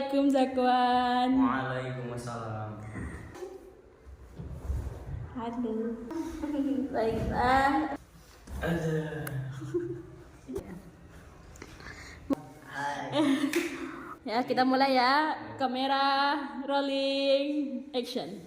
Assalamualaikum Zakwan. Waalaikumsalam. Aduh. Baiklah. Ya, kita mulai ya. Kamera rolling action.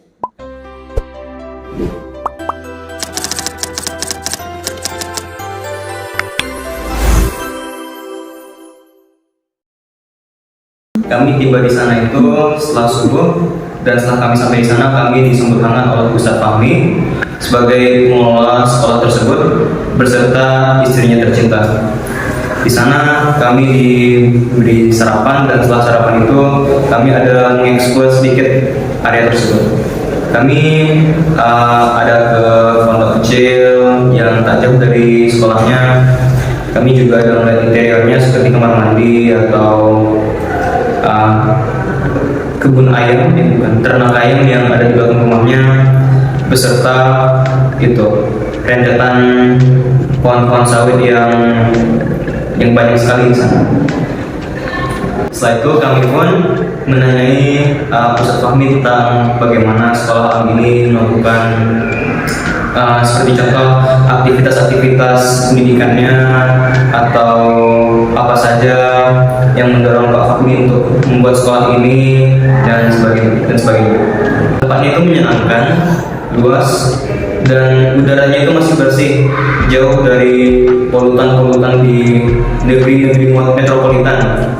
Kami tiba di sana itu setelah subuh, dan setelah kami sampai di sana kami disambut hangat oleh Ustadz Fahmi sebagai pengelola sekolah tersebut beserta istrinya tercinta. Di sana kami diberi sarapan, dan setelah sarapan itu kami ada mengeksplor sedikit area tersebut. Kami ada ke pondok kecil yang tak jauh dari sekolahnya. Kami juga ada melihat interiornya seperti kamar mandi atau kebun ayam, ternak ayam yang ada di belakang rumahnya, beserta itu rentetan pohon-pohon sawit yang banyak sekali di sana. Setelah itu kami pun menanyai Ustadz Fahmi tentang bagaimana sekolah alam ini melakukan seperti contoh aktivitas-aktivitas pendidikannya atau apa saja yang mendorong Pak Fahmi untuk membuat sekolah ini dan sebagainya. Tempatnya itu menyenangkan, luas, dan udaranya itu masih bersih, jauh dari polutan-polutan di negeri-negeri metropolitan.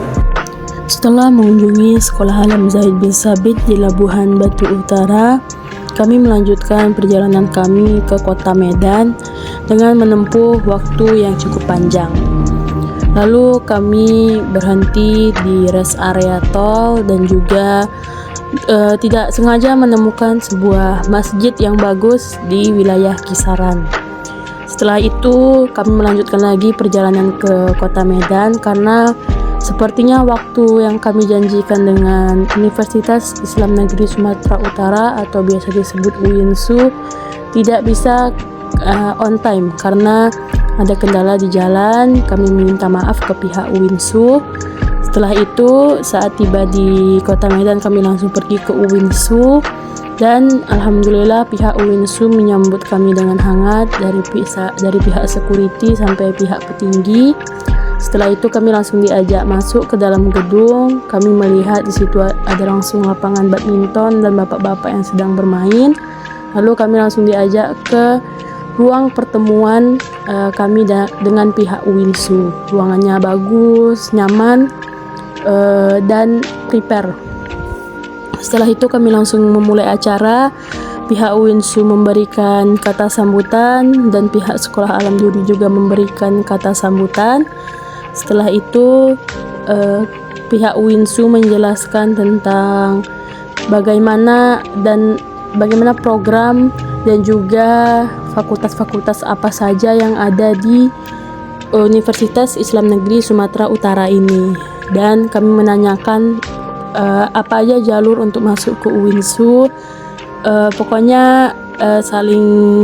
Setelah mengunjungi Sekolah Alam Zaid bin Sabit di Labuhan Batu Utara, kami melanjutkan perjalanan kami ke kota Medan dengan menempuh waktu yang cukup panjang. Lalu kami berhenti di rest area tol dan juga tidak sengaja menemukan sebuah masjid yang bagus di wilayah Kisaran. Setelah itu kami melanjutkan lagi perjalanan ke kota Medan karena sepertinya waktu yang kami janjikan dengan Universitas Islam Negeri Sumatera Utara atau biasa disebut UINSU tidak bisa on time karena ada kendala di jalan. Kami meminta maaf ke pihak UINSU. Setelah itu saat tiba di kota Medan kami langsung pergi ke UINSU dan alhamdulillah pihak UINSU menyambut kami dengan hangat dari pihak security sampai pihak petinggi. Setelah itu kami langsung diajak masuk ke dalam gedung. Kami melihat di situ ada langsung lapangan badminton dan bapak-bapak yang sedang bermain. Lalu kami langsung diajak ke ruang pertemuan kami dengan pihak UINSU. Ruangannya bagus, nyaman, dan prepare. Setelah itu kami langsung memulai acara. Pihak UINSU memberikan kata sambutan dan pihak Sekolah Alam Duri juga memberikan kata sambutan. Setelah itu pihak UINSU menjelaskan tentang bagaimana program dan juga fakultas-fakultas apa saja yang ada di Universitas Islam Negeri Sumatera Utara ini, dan kami menanyakan apa aja jalur untuk masuk ke UINSU. Pokoknya saling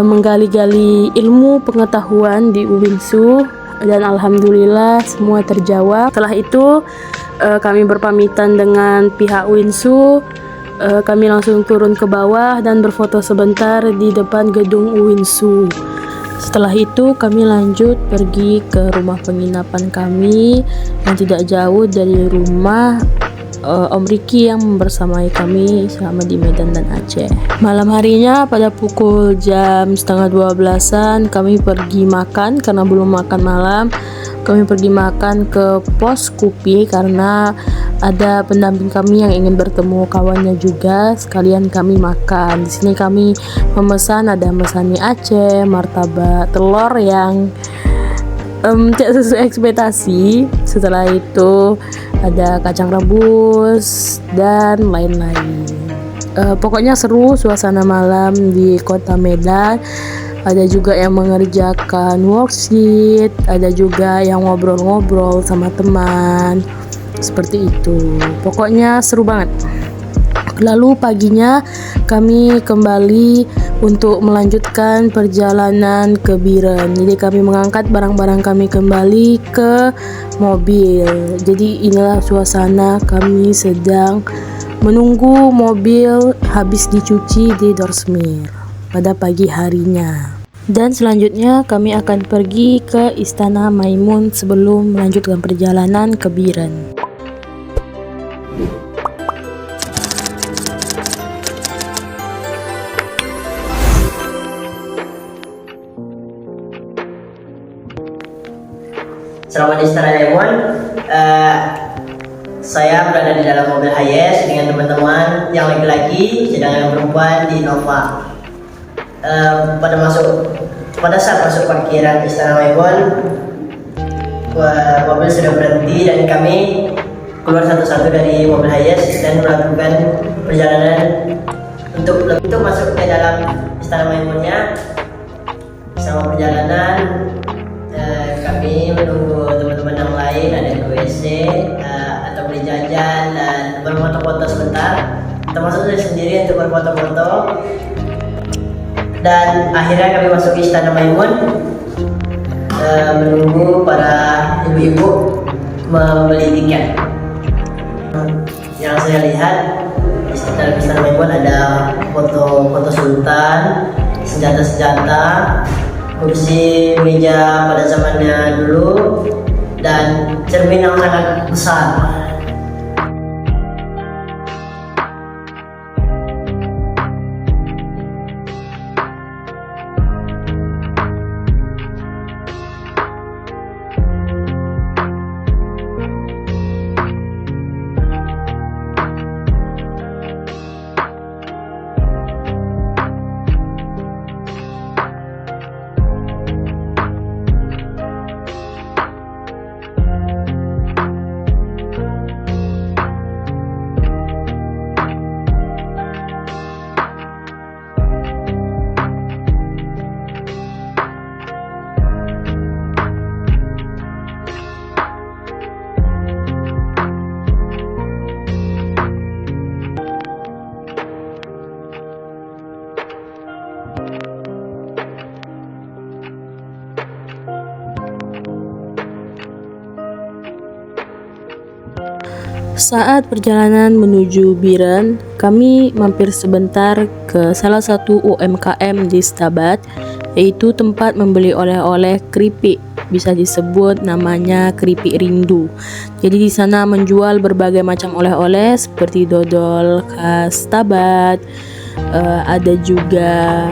menggali-gali ilmu pengetahuan di UINSU, dan alhamdulillah semua terjawab. Setelah itu kami berpamitan dengan pihak UINSU. Kami langsung turun ke bawah dan berfoto sebentar di depan gedung UINSU. Setelah itu kami lanjut pergi ke rumah penginapan kami yang tidak jauh dari rumah Om Riki yang membersamai kami selama di Medan dan Aceh. Malam harinya pada pukul jam 11:30-an kami pergi makan karena belum makan malam. Kami pergi makan ke pos Kupi karena ada pendamping kami yang ingin bertemu kawannya juga, sekalian kami makan. Di sini kami memesan mie Aceh, martabak telur yang tidak sesuai ekspektasi. Setelah itu ada kacang rebus dan lain-lain. Pokoknya seru suasana malam di kota Medan. Ada juga yang mengerjakan worksheet, ada juga yang ngobrol-ngobrol sama teman. Seperti itu. Pokoknya seru banget. Lalu paginya kami kembali untuk melanjutkan perjalanan ke Biren. Jadi kami mengangkat barang-barang kami kembali ke mobil. Jadi inilah suasana kami sedang menunggu mobil habis dicuci di Dorsmir pada pagi harinya. Dan selanjutnya kami akan pergi ke Istana Maimun sebelum melanjutkan perjalanan ke Biren. Selamat Istana Maimun. Saya berada di dalam mobil Hiace dengan teman-teman yang laki-laki, sedangkan yang perempuan di Innova. Pada saat masuk parkiran Istana Maimun, mobil sudah berhenti dan kami keluar satu-satu dari mobil Hiace dan melakukan perjalanan untuk masuk ke dalam Istana Maimunnya. Selama perjalanan kami menunggu teman-teman yang lain ada di WC atau beli jajan dan berfoto-foto sebentar, termasuk saya sendiri untuk berfoto-foto. Dan akhirnya kami masuk ke Istana Maimun, menunggu para ibu-ibu membeli tiket. Yang saya lihat di Istana Maimun ada foto sultan, senjata-senjata, kursi meja pada zamannya dulu, dan cermin yang sangat besar. Saat perjalanan menuju Biren, kami mampir sebentar ke salah satu UMKM di Stabat, yaitu tempat membeli oleh-oleh keripik. Bisa disebut namanya keripik rindu. Jadi di sana menjual berbagai macam oleh-oleh seperti dodol khas Stabat. Ada juga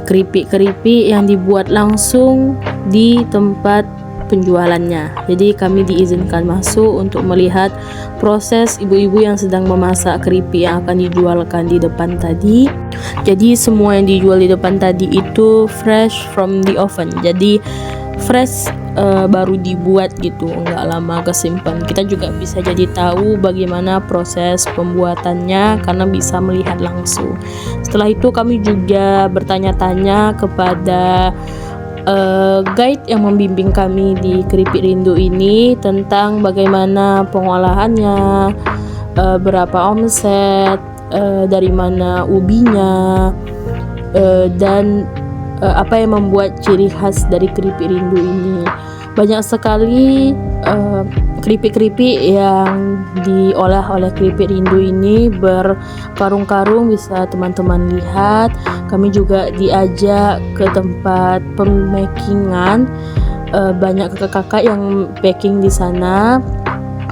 keripik-keripik yang dibuat langsung di tempat penjualannya. Jadi kami diizinkan masuk untuk melihat proses ibu-ibu yang sedang memasak keripik yang akan dijualkan di depan tadi. Jadi semua yang dijual di depan tadi itu fresh from the oven. Jadi fresh, baru dibuat gitu, nggak lama kesimpan. Kita juga bisa jadi tahu bagaimana proses pembuatannya karena bisa melihat langsung. Setelah itu kami juga bertanya-tanya kepada guide yang membimbing kami di keripik rindu ini tentang bagaimana pengolahannya, berapa omset, dari mana ubinya, dan apa yang membuat ciri khas dari keripik rindu ini. Banyak sekali keripik-keripik yang diolah oleh keripik rindu ini berkarung-karung, bisa teman-teman lihat. Kami juga diajak ke tempat pemakingan, banyak kakak-kakak yang packing di sana.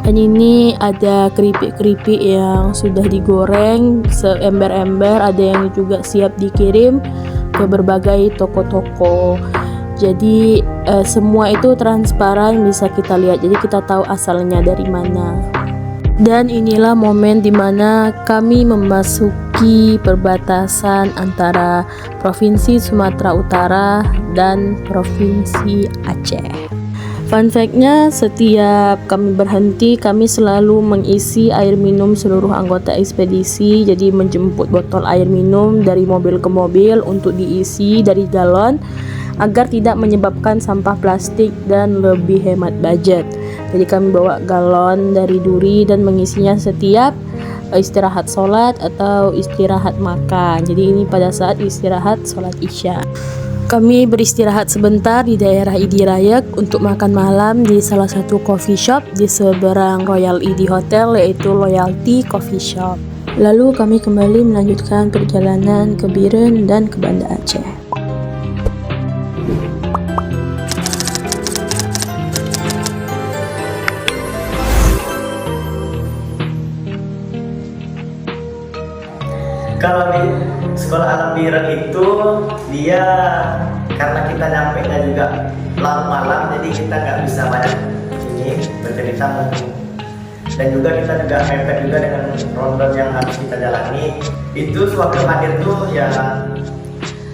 Dan ini ada keripik-keripik yang sudah digoreng seember-ember, ada yang juga siap dikirim ke berbagai toko-toko. Jadi semua itu transparan, bisa kita lihat, jadi kita tahu asalnya dari mana. Dan inilah momen dimana kami memasuki perbatasan antara Provinsi Sumatera Utara dan Provinsi Aceh. Fun fact-nya, setiap kami berhenti, kami selalu mengisi air minum seluruh anggota ekspedisi. Jadi menjemput botol air minum dari mobil ke mobil untuk diisi dari galon agar tidak menyebabkan sampah plastik dan lebih hemat budget. Jadi kami bawa galon dari duri dan mengisinya setiap istirahat sholat atau istirahat makan. Jadi ini pada saat istirahat sholat isya. Kami beristirahat sebentar di daerah Idi Rayak untuk makan malam di salah satu coffee shop di seberang Royal Idi Hotel, yaitu Loyalty Coffee Shop. Lalu kami kembali melanjutkan perjalanan ke Biren dan ke Banda Aceh. Kalau di sekolah alam Biren itu dia karena kita nyampe nya juga larut malam, jadi kita nggak bisa banyak ini bercerita mungkin, dan juga kita juga mepet juga dengan ronde yang harus kita jalani. Itu sewaktu hadir tuh ya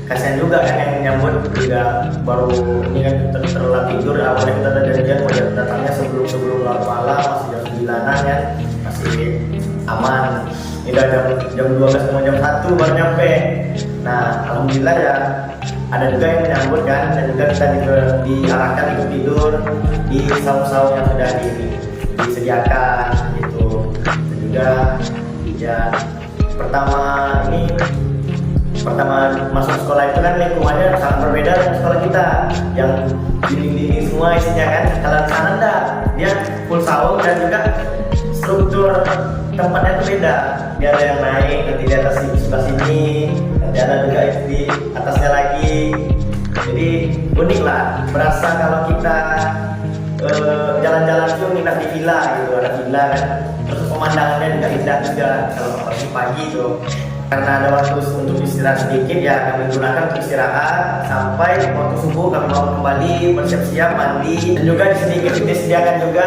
kasihan juga kan yang menyambut juga baru ini kan terlalu tidur. Awalnya kita ada janjian mau datangnya sebelum larut malam, masih jam 9-an ya, masih aman. Ini udah jam 12 mau jam 1 baru nyampe. Nah, alhamdulillah ya ada juga yang menyambut kan, dan juga kita diarahkan ikut tidur di saung-saung yang sudah disediakan gitu. Dan juga ya pertama masuk sekolah itu kan lingkungannya sangat berbeda dengan sekolah kita yang dinding-dinding semua isinya kan. Kalau di sana enggak, dia full saung dan juga struktur tempatnya itu beda. Dia ada yang naik, nanti di atas sebelah sini, nanti ada juga di atasnya lagi. Jadi unik lah, berasa kalau kita jalan-jalan itu nginap di villa gitu, ada villa kan. Terus pemandangannya juga indah juga kalau pagi itu. Karena ada waktu untuk istirahat sedikit ya kami gunakan untuk istirahat sampai waktu subuh kami mau kembali bersiap-siap mandi, dan juga disediakan juga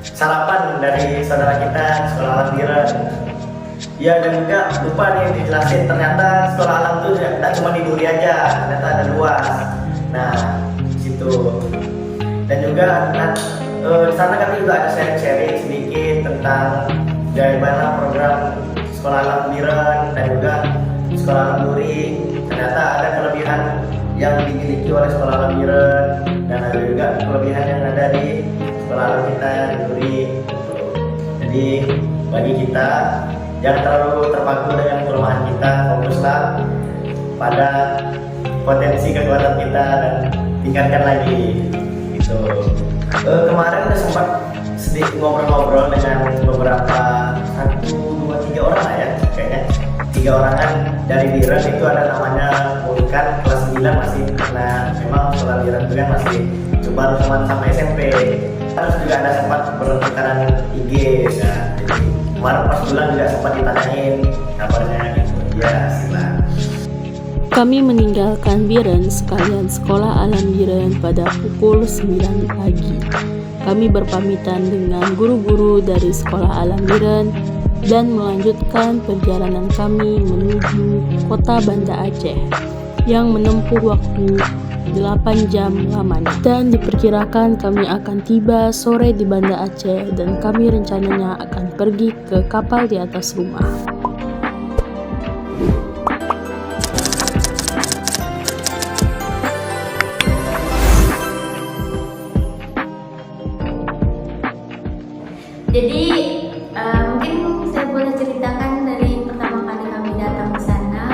sarapan dari saudara kita sekolah alam Biren. Ya, dan juga lupa nih dijelasin, ternyata sekolah alam itu tidak cuma di Duri aja, ternyata ada luas. Nah, situ. Dan juga di sana kami juga ada sharing sedikit tentang bagaimana program sekolah alam Biren dan juga sekolah alam Duri. Ternyata ada kelebihan yang dimiliki oleh sekolah alam Biren dan ada juga kelebihan yang ada di sekolah alam kita di Duri. Jadi bagi kita jangan terlalu terpaku dengan kelemahan kita, fokuslah pada potensi kekuatan kita dan tingkatkan lagi gitu. Kemarin udah sempat sedikit ngobrol-ngobrol dengan beberapa 1, 2, 3 orang lah ya, kayaknya 3 orangan dari Biren. Itu ada namanya Vulkan kelas 9 masih, karena memang sekolah Biren itu kan masih baru sama SMP. Terus juga ada sempat bertukaran IG ya. Jadi kemarin pas bulan juga sempat ditanyain kabarnya gitu. Ya silah. Kami meninggalkan Biren sekalian sekolah alam Biren pada pukul 9 pagi. Kami berpamitan dengan guru-guru dari sekolah alam Biren dan melanjutkan perjalanan kami menuju kota Banda Aceh yang menempuh waktu 8 jam lamanya, dan diperkirakan kami akan tiba sore di Banda Aceh, dan kami rencananya akan pergi ke kapal di atas rumah. Jadi mungkin saya boleh ceritakan dari pertama kali kami datang ke sana.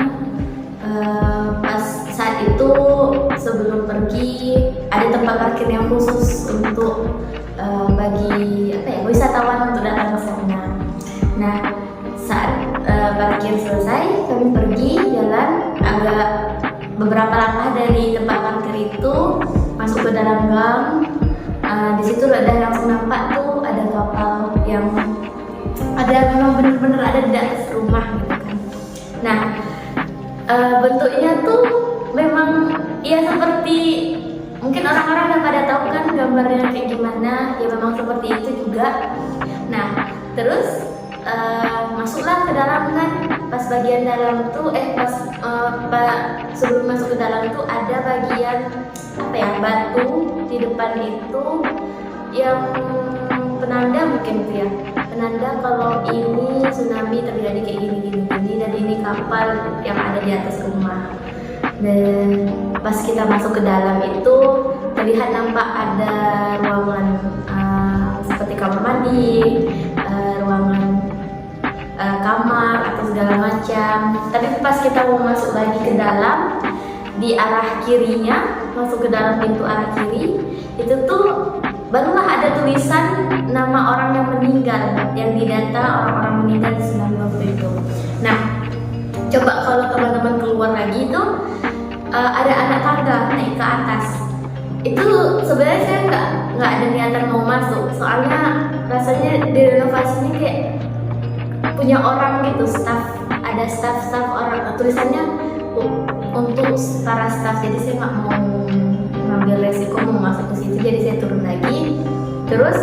Pas saat itu sebelum pergi ada tempat parkir yang khusus untuk bagi wisatawan untuk datang ke sana. Nah, saat parkir selesai kami pergi jalan agak beberapa langkah dari tempat parkir itu masuk ke dalam gang. Di situ udah langsung nampak tuh ada kapal yang ada, memang bener-bener ada di atas rumah gitu kan. Nah, bentuknya tuh memang ya seperti mungkin orang-orang yang pada tahu kan gambarnya kayak gimana, ya memang seperti itu juga. Nah, terus masuklah ke dalam kan. Pas bagian dalam tuh sebelum masuk ke dalam tuh ada bagian batu di depan itu yang penanda mungkin tuh ya, penanda kalau ini tsunami terjadi kayak gini dan ini kapal yang ada di atas rumah. Dan pas kita masuk ke dalam itu terlihat nampak ada ruangan seperti kamar mandi, ruangan macam. Tapi pas kita mau masuk lagi ke dalam, di arah kirinya, masuk ke dalam pintu arah kiri, itu tuh barulah ada tulisan nama orang yang meninggal, yang didata orang-orang meninggal di tsunami waktu itu. Nah, coba kalau teman-teman keluar lagi itu ada anak tangga naik ke atas. Itu sebenarnya saya nggak ada niatan mau masuk, soalnya rasanya di renovasinya kayak punya orang gitu, ada staff orang, tulisannya untuk para staff, jadi saya nggak mau ngambil resiko mau masuk ke situ, jadi saya turun lagi. Terus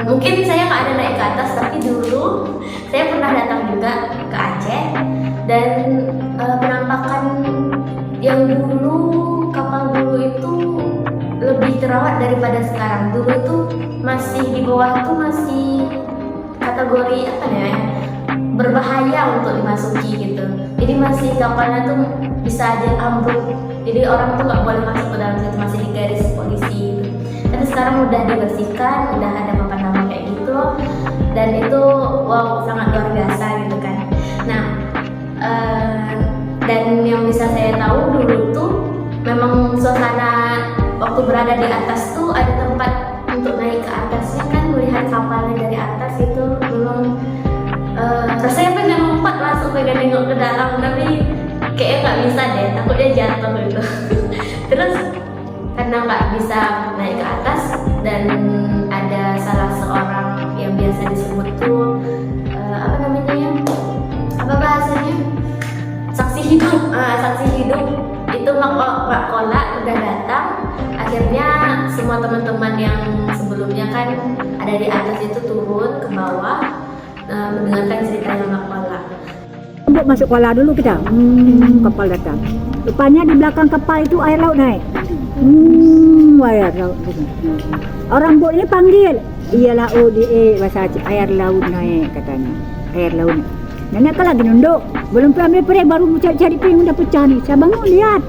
mungkin saya nggak ada naik ke atas, tapi dulu saya pernah datang juga ke Aceh, dan penampakan yang dulu, kapal dulu itu lebih terawat daripada sekarang. Dulu itu masih di bawah tuh masih kategori apa ya, berbahaya untuk dimasuki gitu. Jadi masih kapalnya tuh bisa aja ambruk. Jadi orang tuh nggak boleh masuk ke dalam situ, masih di garis polisi gitu. Tapi sekarang udah dibersihkan, udah ada papan nama kayak gitu, dan itu wow, sangat luar biasa gitu kan. Nah, dan yang bisa saya tahu dulu tuh memang suasana waktu berada di atas tuh ada tempat untuk naik ke atasnya kan, melihat kapalnya dari atas itu memang rasanya pengen lompat langsung pengen nengok ke dalam, tapi kayaknya nggak bisa deh, takutnya jatuh gitu. Terus karena nggak bisa naik ke atas, dan ada salah seorang yang biasa disebut tuh apa namanya ya, apa bahasanya, saksi hidup itu Mak Kola udah datang. Akhirnya semua teman-teman yang sebelumnya kan ada di atas itu turun ke bawah mendengarkan ceritanya Mak Kola. Untuk masuk kuala dulu kita, kapal datang. Rupanya di belakang kapal itu air laut naik. Air laut. Orang bot ini panggil, iya laut bahasa Aceh, air laut naik katanya. Air laut. Nenek kan lagi nunduk, belum ambil perih, baru cari piring udah pecah nih. Saya bangun lihat.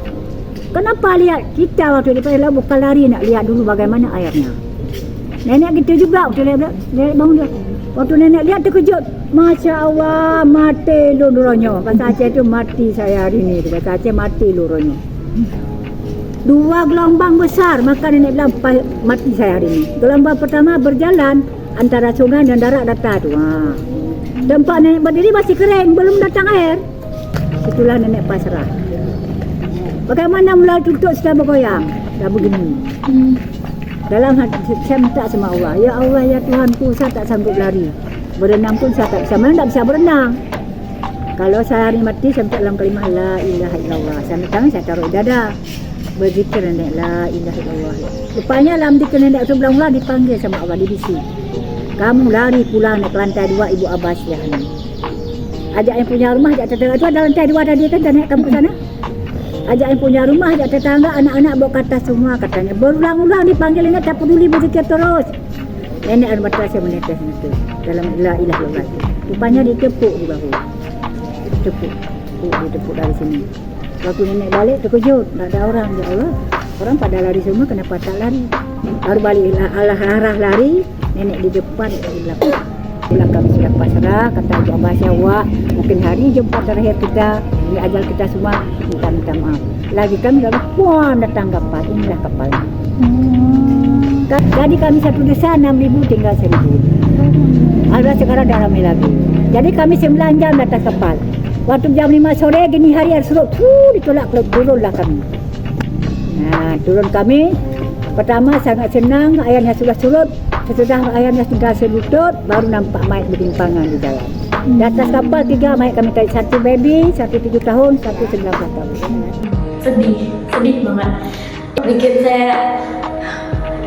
Kenapa lihat? Kita waktu di air laut bukan lari, nak lihat dulu bagaimana airnya. Nenek gitu juga, waktu nenek bangun dia. Waktu nenek lihat terkejut. Masya Allah, mati lurunya. Bahasa Aceh itu mati saya hari ini. Bahasa Aceh mati lurunya. 2 gelombang besar, maka nenek bilang mati saya hari ini. Gelombang pertama berjalan antara sungai dan darat datar. Wah. Tempat nenek berdiri masih kering, belum datang air. Itulah nenek pasrah. Bagaimana mulai tutup sudah bergoyang, dah begini. Dalam hati saya minta sama Allah, ya Allah ya Tuhanku, saya tak sanggup lari. Berenang pun saya tak bisa, mana tak bisa berenang. Kalau saya hari mati, saya minta dalam kalimah la ilaha illallah. Saya minta tangan, saya taruh di dada. Berzikir nenek la ilaha illallah. Rupanya dalam zikir nenek itu berulang dipanggil sama Allah, dibisi. Kamu lari pulang naik lantai 2 Ibu Abbas ya. Ajak yang punya rumah, ajak tetangga. Itu ada lantai 2 tadi kan, dan naik kamu ke sana. Ajak yang punya rumah, ajak tetangga, anak-anak bawa ke atas semua katanya. Berulang-ulang dipanggil, nenek tak peduli, berzikir terus. Nenek air mata saya menetes itu dalam la ilaha illallah. Rupanya ditepuk di bahu. Ditepuk dari sini. Waktu nenek balik terkejut, tak ada orang. Ya Allah, orang pada lari semua, kenapa tak lari? Baru balik arah lari, nenek di depan, di belakang. Kami sudah pasrah, kata Ibu Abbas ya Allah, mungkin hari jumpa terakhir kita, ini ajal kita semua, minta maaf. Lagi kami dah puan datang kapal, inilah kapalnya. Jadi kami satu desa 6.000 tinggal 1.000. Ada sekarang dah ramai lagi. Jadi kami 9 jam di atas kapal. Waktu jam 5 sore gini hari air surut, ditolak turunlah kami. Nah, turun kami. Pertama sangat senang, airnya sudah surut. Sesudah airnya sudah selutut, baru nampak mayat bertimpangan di jalan. Di atas kapal 3 mayat kami tarik, 1 baby, 1 7 tahun, 1 19 tahun. Sedih banget. Bikin saya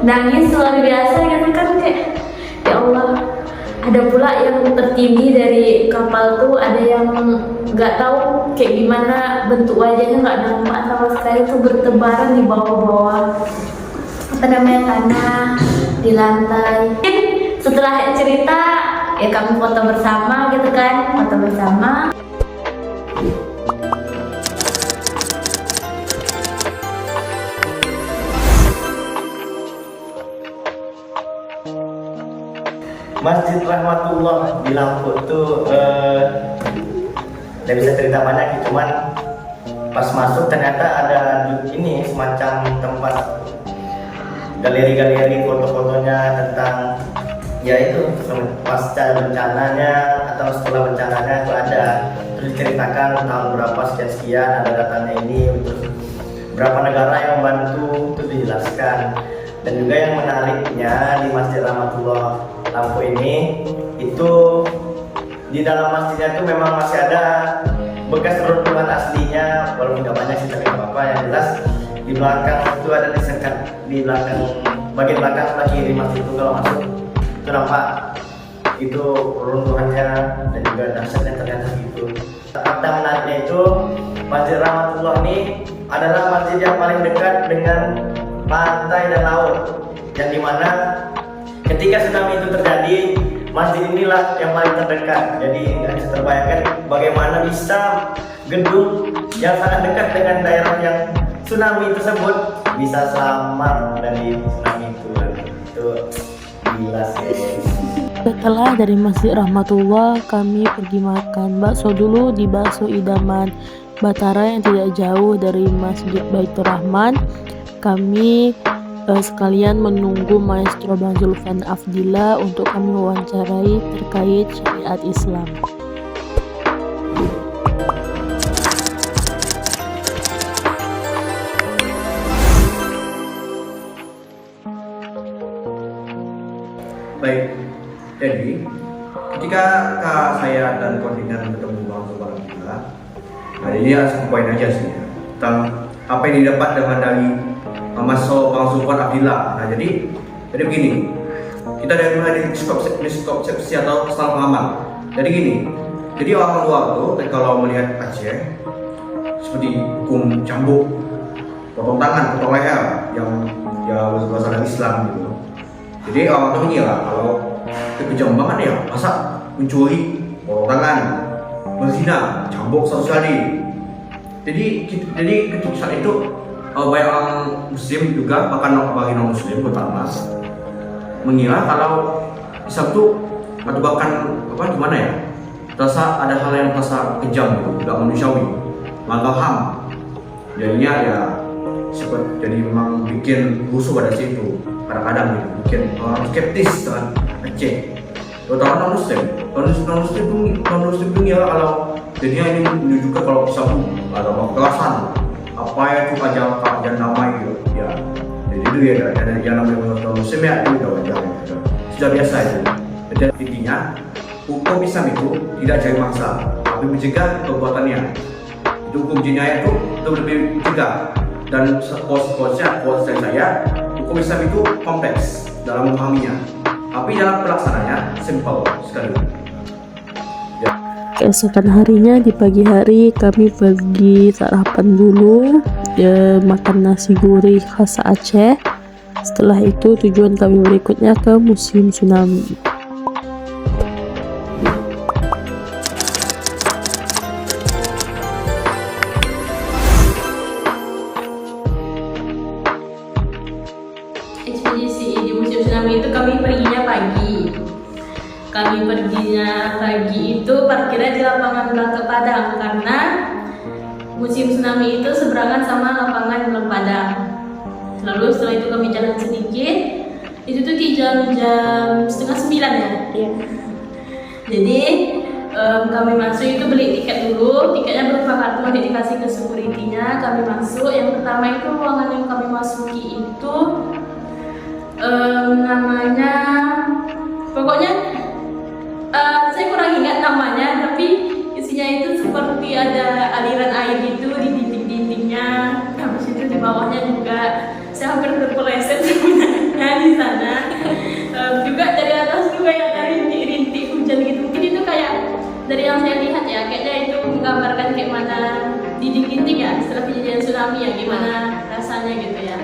nangis luar biasa gitu kan, kayak ya Allah, ada pula yang tertindih dari kapal tuh, ada yang nggak tahu kayak gimana bentuk wajahnya, nggak nampak sama sekali, tuh bertebaran di bawah-bawah apa namanya tanah di lantai. Setelah cerita ya kami foto bersama gitu kan, foto bersama. Masjid Rahmatullah di Lampung tuh tidak bisa cerita banyak, cuman pas masuk ternyata ada ini semacam tempat galeri-galeri foto-fotonya tentang ya itu pasca bencananya atau setelah bencananya itu ada, terus diceritakan tahun berapa sekian ada datanya ini, terus berapa negara yang membantu itu dijelaskan. Dan juga yang menariknya di Masjid Rahmatullah Lampung ini itu di dalam masjidnya itu memang masih ada bekas reruntuhan aslinya, walaupun tidak banyak sih tapi nggak apa-apa. Yang jelas di belakang itu ada disekat, di belakang bagian belakang sebelah kiri masjid itu kalau masuk itu nampak itu reruntuhannya dan juga dahsyatnya ternyata gitu. Fakta menariknya itu Masjid Rahmatullah ini adalah masjid yang paling dekat dengan pantai dan laut, yang dimana ketika tsunami itu terjadi masjid inilah yang paling terdekat. Jadi nggak bisa terbayangkan bagaimana bisa gedung yang sangat dekat dengan daerah yang tsunami tersebut bisa selamat dari tsunami itu gila sih. Setelah dari Masjid Rahmatullah, kami pergi makan bakso dulu di Bakso Idaman Batara yang tidak jauh dari Masjid Baitur Rahman. Kami sekalian menunggu Maestro Bang Zulfan Afdillah untuk kami wawancarai terkait syariat Islam. Baik, jadi ketika saya dan koordinator bertemu Bang Zulfan Afdillah, nah ini satu poin aja sih ya, tentang apa yang didapat dari Mas Bang Zulfan Afdillah. Nah jadi begini, kita dari mulai miskonsepsi atau kesalahpahaman. Jadi gini, jadi orang luar tuh kalau melihat Aceh seperti hukum cambuk, potong tangan, potong leher yang ya bahasa Islam gitu. Jadi orang tuh mengira kalau kekejam banget ya, masa mencuri, potong tangan, berzina, cambuk 100 kali. Jadi ketika saat itu banyak orang Muslim juga, bahkan bagi non Muslim terutama mengira kalau Islam itu atau bahkan apa gimana ya, terasa ada hal yang terasa kejam gitu, tidak manusiawi, melanggar HAM. Jadinya ya seperti jadi memang bikin rusuh pada situ kadang-kadang gitu, bikin orang skeptis dengan Aceh, terutama non Muslim. Non Muslim mengira kalau jadinya ini menunjukkan kalau Islam ada kekerasan. Apa ya itu kajian nama gitu ya, jadi itu ya ada yang namanya muslim ya, itu udah wajar ya, sudah biasa itu. Jadi intinya hukum Islam itu tidak cari mangsa tapi mencegah perbuatannya. Itu hukum jinayah itu lebih mencegah, dan pos saya hukum Islam itu kompleks dalam memahaminya tapi dalam pelaksananya simpel sekali. Keesokan harinya di pagi hari kami pergi sarapan dulu, makan nasi gurih khas Aceh. Setelah itu tujuan kami berikutnya ke Museum Tsunami. Ekspedisi di Museum Tsunami itu kami perginya pagi. Kami perginya pagi itu parkirnya di lapangan Belangke Padang, karena Museum Tsunami itu seberangan sama lapangan Belangke Padang. Lalu setelah itu kami jalan sedikit, itu tuh di jam 8:30 ya. Iya. Jadi kami masuk itu beli tiket dulu, tiketnya berupa kartu, nanti dikasih ke security-nya. Kami masuk, yang pertama itu ruangan yang kami masuki itu namanya pokoknya saya kurang ingat namanya, tapi isinya itu seperti ada aliran air gitu di dinding-dindingnya. Habis itu di bawahnya juga saya hampir terpeleset sebenarnya di sana. Juga dari atas juga yang ada rintik-rintik hujan gitu. Mungkin itu kayak dari yang saya lihat ya, kayaknya itu menggambarkan kayak mana dinding-dinding ya setelah kejadian tsunami ya, gimana rasanya gitu ya.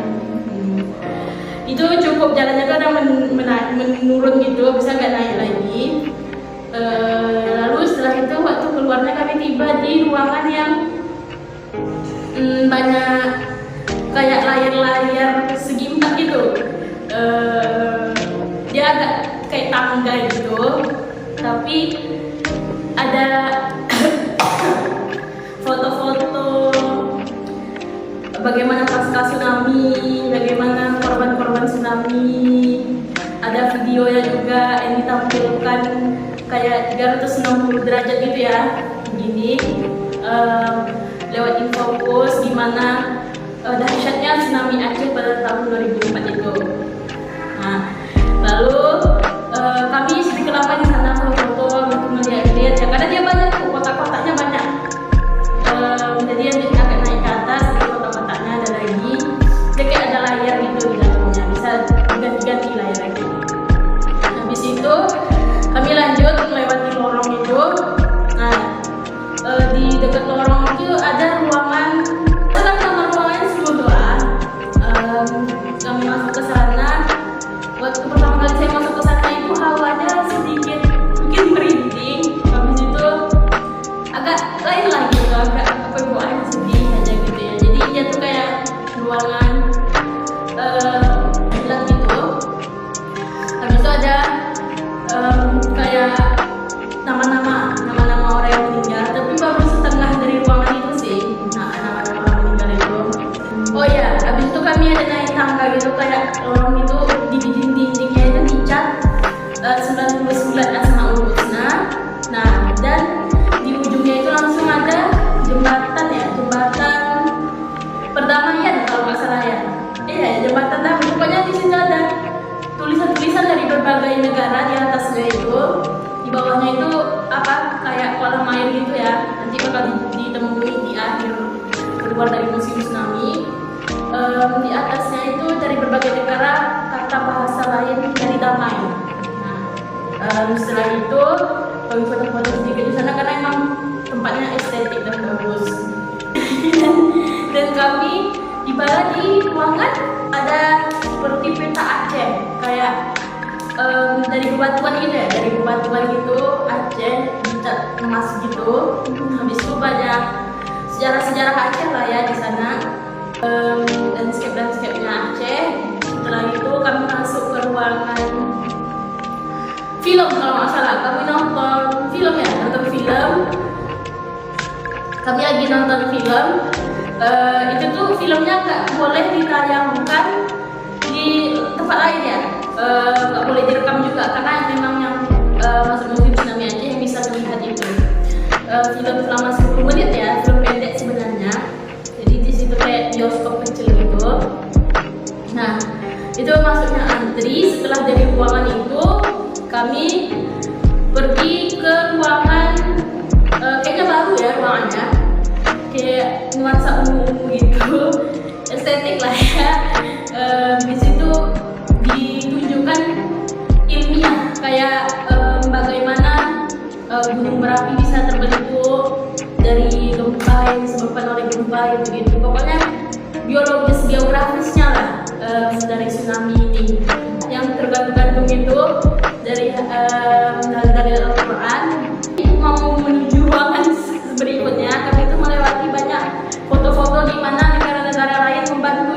Itu cukup jalannya tuh ada menurun gitu, bisa nggak naik lagi. Lalu setelah itu waktu keluarnya kami tiba di ruangan yang banyak kayak layar-layar segi empat gitu. Dia agak kayak tangga gitu, tapi ada foto-foto bagaimana pasca tsunami, bagaimana korban-korban tsunami, ada videonya juga yang ditampilkan kayak 360 derajat gitu ya, begini lewat Infocus gimana dahsyatnya tsunami Aceh pada tahun 2004 itu. Nah, lalu kami sedikit lama di sana foto-foto untuk melihat-lihat ya, karena dia banyak tuh, kotak-kotaknya banyak. Jadi agak naik ke atas, kotak-kotaknya ada lagi. Dia kayak ada layar gitu di dalamnya, bisa ganti-ganti layar lagi. Habis itu kami lanjut melewati lorong itu. Nah, di dekat lorong itu ada ruangan. Dalam nama ruangan Sumur Doa. Kami masuk ke sana. Waktu pertama kali saya masuk ke sana itu hawanya sedikit mungkin merinding. Habis itu agak lain lagi gitu, agak bawaannya sedih aja gitu ya. Jadi dia tuh kayak ruangan gelap gitu. Habis itu ada kayak nama-nama orang yang meninggal, tapi baru setengah dari ruangan itu sih. Nah, nama-nama orang meninggal itu. Oh ya, habis itu kami ada naik tangga gitu, kayak lorong itu di dinding-dindingnya itu dicat 99 Asmaul Husna. Nah, dan di ujungnya itu langsung ada jembatan ya, jembatan perdamaian kalau nggak salah ya. Iya, jembatan damai. Pokoknya di situ ada tulisan-tulisan dari berbagai negara di atasnya itu. Di bawahnya itu apa, kayak kolam air gitu ya. Nanti bakal ditemui di akhir keluar dari musim tsunami. Di atasnya itu dari berbagai negara, kata bahasa lain dari damai. Nah, setelah itu kami foto-foto sedikit di sana karena emang tempatnya estetik dan bagus. Dan kami tiba di ruangan ada seperti peta Aceh, kayak dari bebatuan gitu ya, dari bebatuan gitu Aceh dicat emas gitu. Habis itu banyak sejarah-sejarah Aceh lah ya di sana, landscape-landscape-nya Aceh. Setelah itu kami masuk ke ruangan film kalau nggak salah. Kami nonton film ya, nonton film. Kami lagi nonton film. Itu tuh filmnya nggak boleh ditayangkan di tempat lain ya, nggak boleh direkam juga karena memang yang masuk musim tsunami aja yang bisa melihat itu. Film selama 10 menit ya, film pendek sebenarnya. Jadi di situ kayak bioskop kecil gitu. Nah, itu masuknya antri. Setelah dari ruangan itu kami pergi ke ruangan kayaknya baru ya ruangannya, kayak nuansa ungu gitu, estetik lah ya. Di situ ditunjukkan ilmiah kayak bagaimana gunung berapi bisa terbentuk dari gempa yang disebabkan oleh gempa gitu. Pokoknya biologis geografisnya lah dari tsunami ini yang tergantung itu dari Al-Quran. Mau menuju ruangan berikutnya, kami itu melewati banyak foto-foto di mana negara-negara lain membantu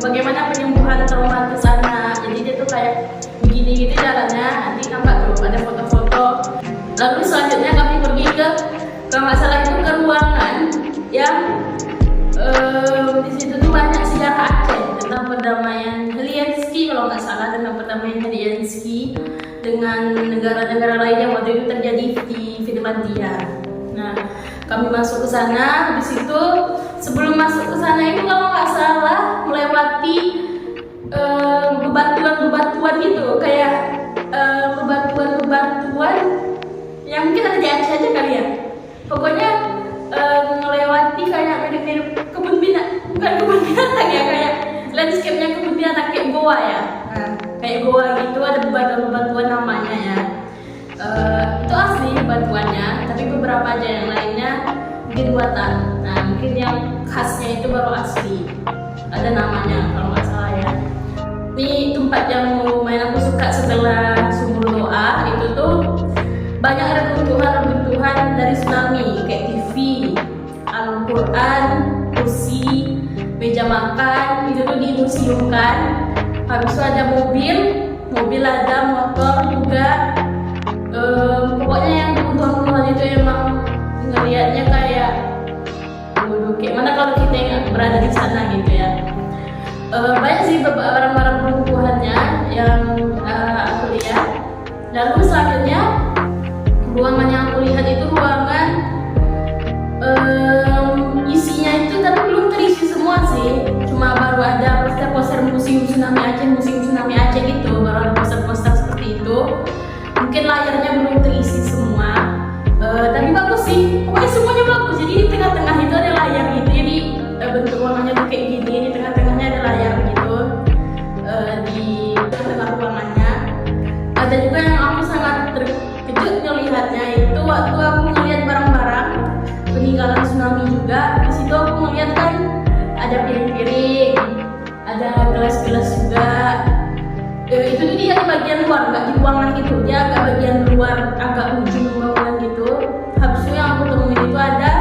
bagaimana penyembuhan trauma ke sana. Jadi dia tuh kayak begini gitu jalannya, nanti nampak tuh ada foto-foto. Lalu selanjutnya kami pergi ke masalah itu ke ruangan yang di situ tuh banyak sejarah Aceh tentang perdamaian Helsinki kalau nggak salah, tentang perdamaian Helsinki dengan negara-negara lain yang waktu itu terjadi di Finlandia. Nah, kami masuk ke sana. Habis itu sebelum masuk ke sana itu kalau nggak salah melewati bebatuan gitu, kayak bebatuan yang mungkin ada di Aceh aja kali ya. Pokoknya melewati kayak mirip-mirip kebun binatang, bukan kebun binatang ya, kayak landscape-nya kebun binatang kayak goa ya. Nah, kayak goa gitu, ada bebatuan namanya ya. Itu asli bebatuannya, tapi beberapa aja yang lainnya mungkin buatan. Nah, mungkin yang khasnya itu baru asli, ada namanya kalau nggak salah ya. Ini tempat yang lumayan aku suka setelah Sumur Doa. Itu tuh banyak reruntuhan dari tsunami kayak TV, Al-Quran, kursi, meja makan, itu tuh dimuseumkan. Habis itu ada mobil ada motor juga, Pokoknya yang kebutuhan itu emang ngelihatnya kayak waduh, kayak mana kalau kita yang berada di sana gitu ya. Banyak sih barang-barang kebutuhannya yang aku lihat. Lalu selanjutnya ruangan yang aku lihat itu ruangan isinya itu tapi belum terisi semua sih, cuma baru ada poster-poster museum tsunami Aceh gitu, baru ada poster-poster seperti itu. Mungkin layarnya belum terisi semua, tapi bagus sih, pokoknya semuanya bagus. Jadi di tengah-tengah itu ada layar gitu, jadi bentuk ruangannya tuh kayak gini, di tengah-tengahnya ada layar gitu, di tengah-tengah ruangannya. Ada juga yang aku sangat terkejut melihatnya itu waktu aku melihat barang-barang peninggalan tsunami juga. Di situ aku melihat kan ada piring-piring, ada gelas-gelas juga. Itu dia di bagian luar, nggak di ruangan gitu. Dia agak bagian luar, agak ujung bangunan gitu. Habis itu yang aku temuin itu ada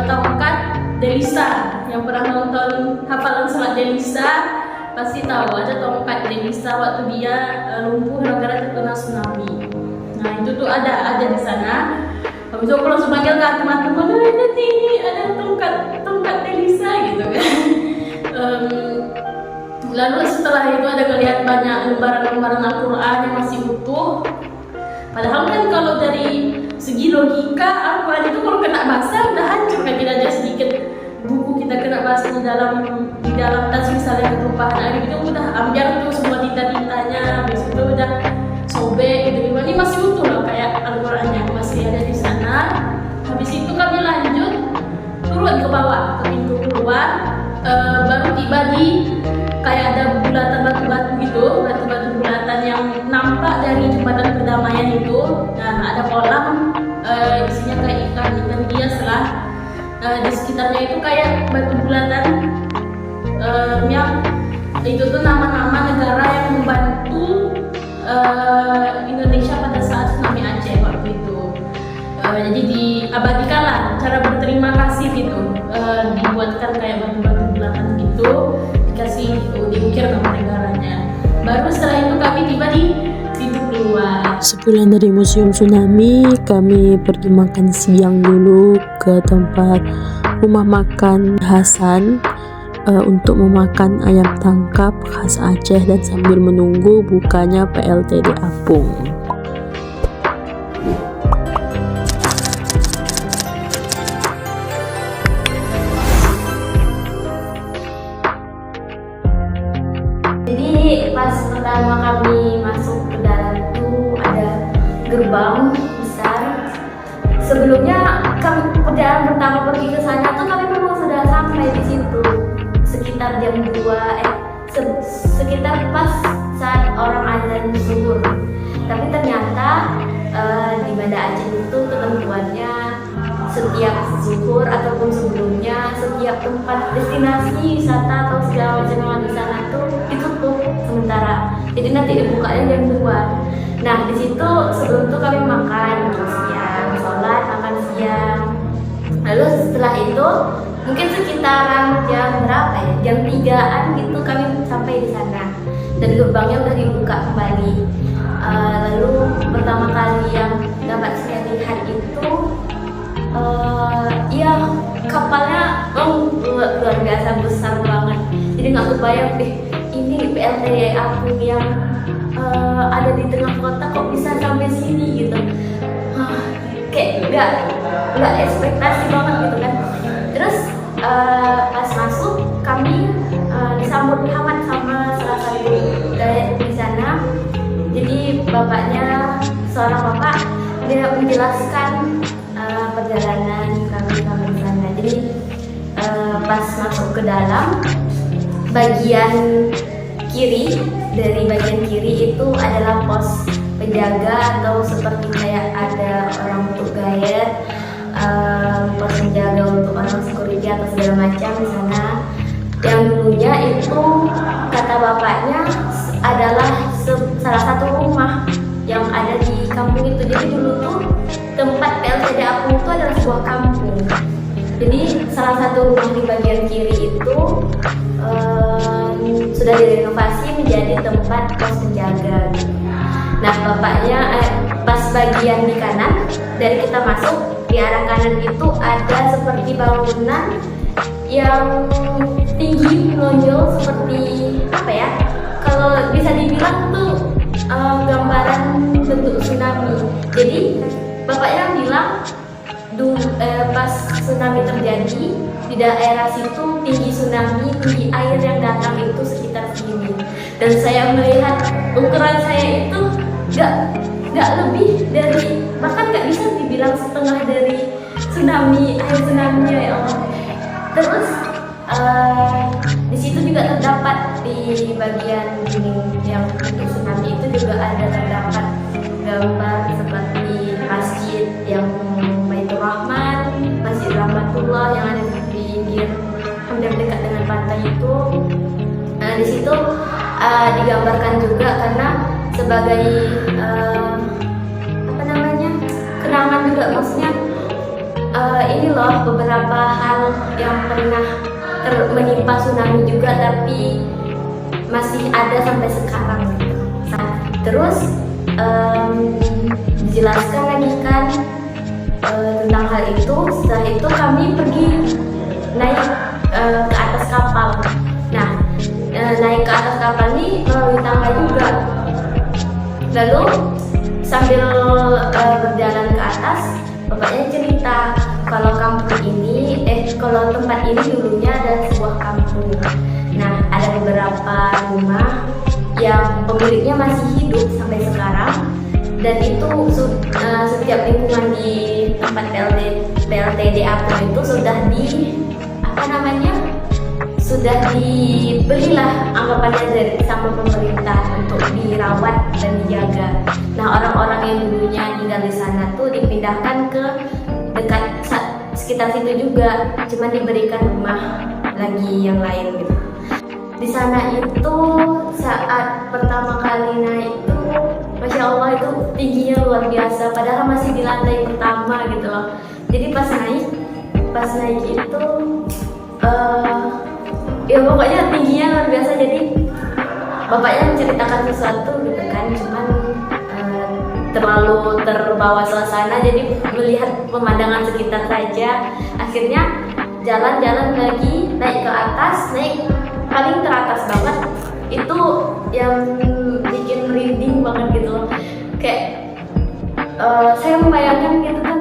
tongkat Delisa. Yang pernah nonton hafalan salat Delisa pasti tahu ada tongkat Delisa waktu dia lumpuh gara-gara terkena tsunami. Nah itu tuh ada di sana. Habis itu aku langsung panggil ke teman-teman, nanti ini ada tongkat Delisa gitu kan. Lalu setelah itu ada ngelihat banyak lembaran-lembaran Al-Quran yang masih utuh. Padahal kan kalau dari segi logika Al-Quran itu kalau kena basah udah hancur kan, tidak ada sedikit buku kita kena basah di dalam tas misalnya ketumpahan air itu udah ambiar tuh semua tinta-tintanya, habis itu udah sobek gitu. Ini masih utuh loh kayak Al-Qurannya masih ada di sana. Habis itu kami lanjut turun ke bawah ke pintu keluar, baru tiba di kayak ada bulatan batu-batu gitu, batu-batu bulatan yang nampak dari jembatan perdamaian itu. Nah ada kolam isinya kayak ikan hias lah. Di sekitarnya itu kayak batu bulatan yang itu tuh nama-nama negara yang membantu Indonesia pada saat tsunami Aceh waktu itu. Jadi diabadikan lah cara berterima kasih gitu, dibuatkan kayak batu-batu bulatan gitu, dikasih diukir nama negaranya. Baru setelah itu kami tiba di pintu keluar. Sepulang dari Museum Tsunami, kami pergi makan siang dulu ke tempat rumah makan Hasan untuk memakan ayam tangkap khas Aceh dan sambil menunggu bukanya PLTD Apung. Jadi pas pertama kami masuk ke dalam itu ada gerbang besar. Sebelumnya perjalanan pertama pergi ke sana tuh kami memang sudah sampai di situ sekitar jam 2 sekitar pas saat orang azan zuhur. Tapi ternyata di Banda Aceh itu ketentuannya setiap zuhur ataupun sebelumnya setiap tempat destinasi wisata atau segala macam di sana tuh ditutup sementara. Jadi nanti dibukanya jam 2. Nah di situ sebelum itu kami makan siang, sholat, makan siang. Lalu setelah itu mungkin sekitaran jam berapa ya? Jam 3-an gitu kami sampai di sana dan gerbangnya udah dibuka kembali. Lalu pertama kali yang dapat saya lihat itu ya kapalnya luar biasa besar banget. Jadi nggak kebayang deh ini PLTD Apung yang ada di tengah kota kok bisa sampai sini gitu. Kayak nggak ekspektasi banget gitu kan. Terus pas masuk kami disambut hangat sama salah satu guide di sana. Jadi bapaknya, seorang bapak, dia menjelaskan perjalanan kami di sana. Jadi pas masuk ke dalam bagian kiri, dari bagian kiri itu adalah pos penjaga atau seperti kayak ada orang untuk guide, pos penjaga untuk orang security atau segala macam di sana. Yang dulunya itu kata bapaknya adalah salah satu rumah yang ada di kampung itu. Jadi dulu tuh tempat PLTD Apung itu adalah sebuah kampung. Jadi salah satu rumah di bagian kiri itu sudah direnovasi menjadi tempat pos penjaga. Nah bapaknya pas bagian di kanan dari kita masuk, di arah kanan itu ada seperti bangunan yang tinggi menonjol seperti apa ya? Kalau bisa dibilang tuh gambaran bentuk tsunami. Jadi bapaknya bilang pas tsunami terjadi di daerah situ tinggi tsunami, tinggi air yang datang itu sekitar segini. Dan saya melihat ukuran saya itu nggak lebih dari, bahkan nggak bisa dibilang setengah dari tsunami, air tsunami ya Allah. Terus di situ juga terdapat di bagian dinding yang untuk tsunami itu juga ada terdapat gambar seperti masjid yang Baitur Rahman, Masjid Rahmatullah yang ada di pinggir hampir dekat dengan pantai itu. Nah di situ digambarkan juga karena sebagai apa namanya, kenangan juga, maksudnya ini loh beberapa hal yang pernah menimpa tsunami juga tapi masih ada sampai sekarang gitu. Nah, terus dijelaskan lagi kan tentang hal itu. Setelah itu kami pergi naik ke atas kapal. Nah, naik ke atas kapal ini melalui tangga juga. Lalu sambil berjalan ke atas, bapaknya cerita kalau kampung ini, kalau tempat ini dulunya ada sebuah kampung. Nah, ada beberapa rumah yang pemiliknya masih hidup sampai sekarang, dan itu setiap lingkungan di tempat PLTDA itu sudah sudah dibelilah anggapannya dari sama pemerintah untuk dirawat dan dijaga. Nah, orang-orang yang dulunya tinggal di sana tuh dipindahkan ke dekat sekitar situ juga, cuma diberikan rumah lagi yang lain gitu. Di sana itu saat pertama kali naik itu, Masya Allah itu tingginya luar biasa, padahal masih di lantai pertama gitu loh. Jadi pas naik itu ya pokoknya tingginya luar biasa. Jadi bapaknya menceritakan sesuatu gitu kan, cuman terlalu terbawa suasana jadi melihat pemandangan sekitar saja. Akhirnya jalan-jalan lagi, naik ke atas, naik paling teratas banget. Itu yang bikin merinding banget gitu loh. Kayak saya membayangkan gitu kan,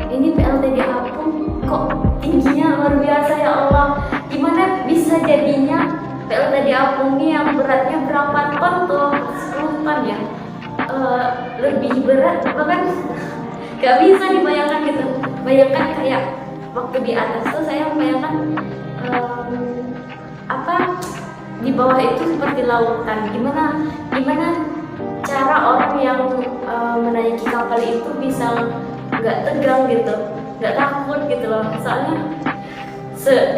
ini PLTDA Apung kok tingginya luar biasa ya Allah. Gimana bisa jadinya PLTDA Apung ini yang beratnya berapa ton tuh, 10 ton ya, lebih berat, bahkan gak bisa dibayangkan gitu. Bayangkan kayak waktu di atas tuh saya membayangkan di bawah itu seperti lautan. Gimana cara orang yang menaiki kapal itu bisa nggak tegang gitu, nggak takut gitu loh. Soalnya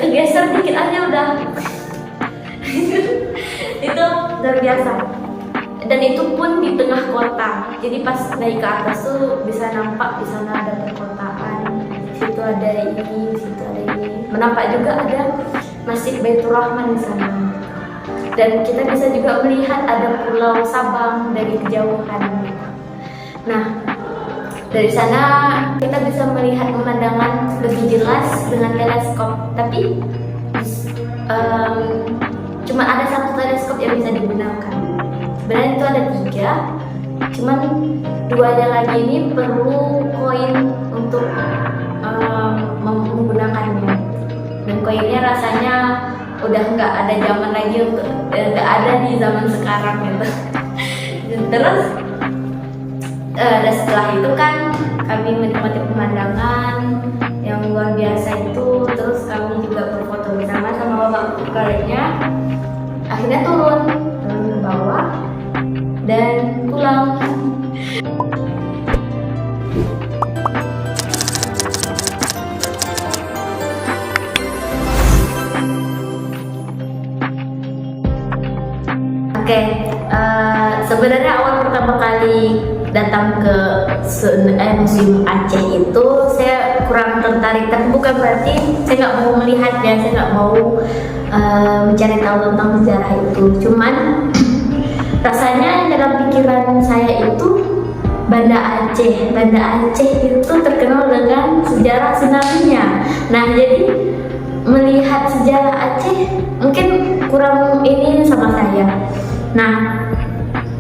kegeser dikit aja udah itu luar biasa. Dan itu pun di tengah kota. Jadi pas naik ke atas tuh bisa nampak di sana ada perkotaan. Situ ada ini, situ ada ini. Menampak juga ada Masjid Baitur Rahman di sana. Dan kita bisa juga melihat ada Pulau Sabang dari kejauhan. Nah, dari sana kita bisa melihat pemandangan lebih jelas dengan teleskop. Tapi cuma ada satu teleskop yang bisa digunakan. Sebenarnya itu ada 3, cuman 2-nya lagi ini perlu koin untuk menggunakannya. Dan koinnya rasanya udah nggak ada zaman lagi, untuk nggak ada di zaman sekarang gitu. Terus dan setelah itu kan kami menikmati pemandangan yang luar biasa itu. Terus kami juga berfoto bersama sama bapak guide-nya. Akhirnya turun ke bawah dan pulang. Sebenarnya awal pertama kali datang ke Museum Aceh itu saya kurang tertarik, tapi bukan berarti saya nggak mau melihatnya, saya nggak mau mencari tahu tentang sejarah itu. Cuman rasanya dalam pikiran saya itu Banda Aceh. Banda Aceh itu terkenal dengan sejarah tsunami-nya. Nah, jadi melihat sejarah Aceh mungkin kurang ini sama saya. Nah,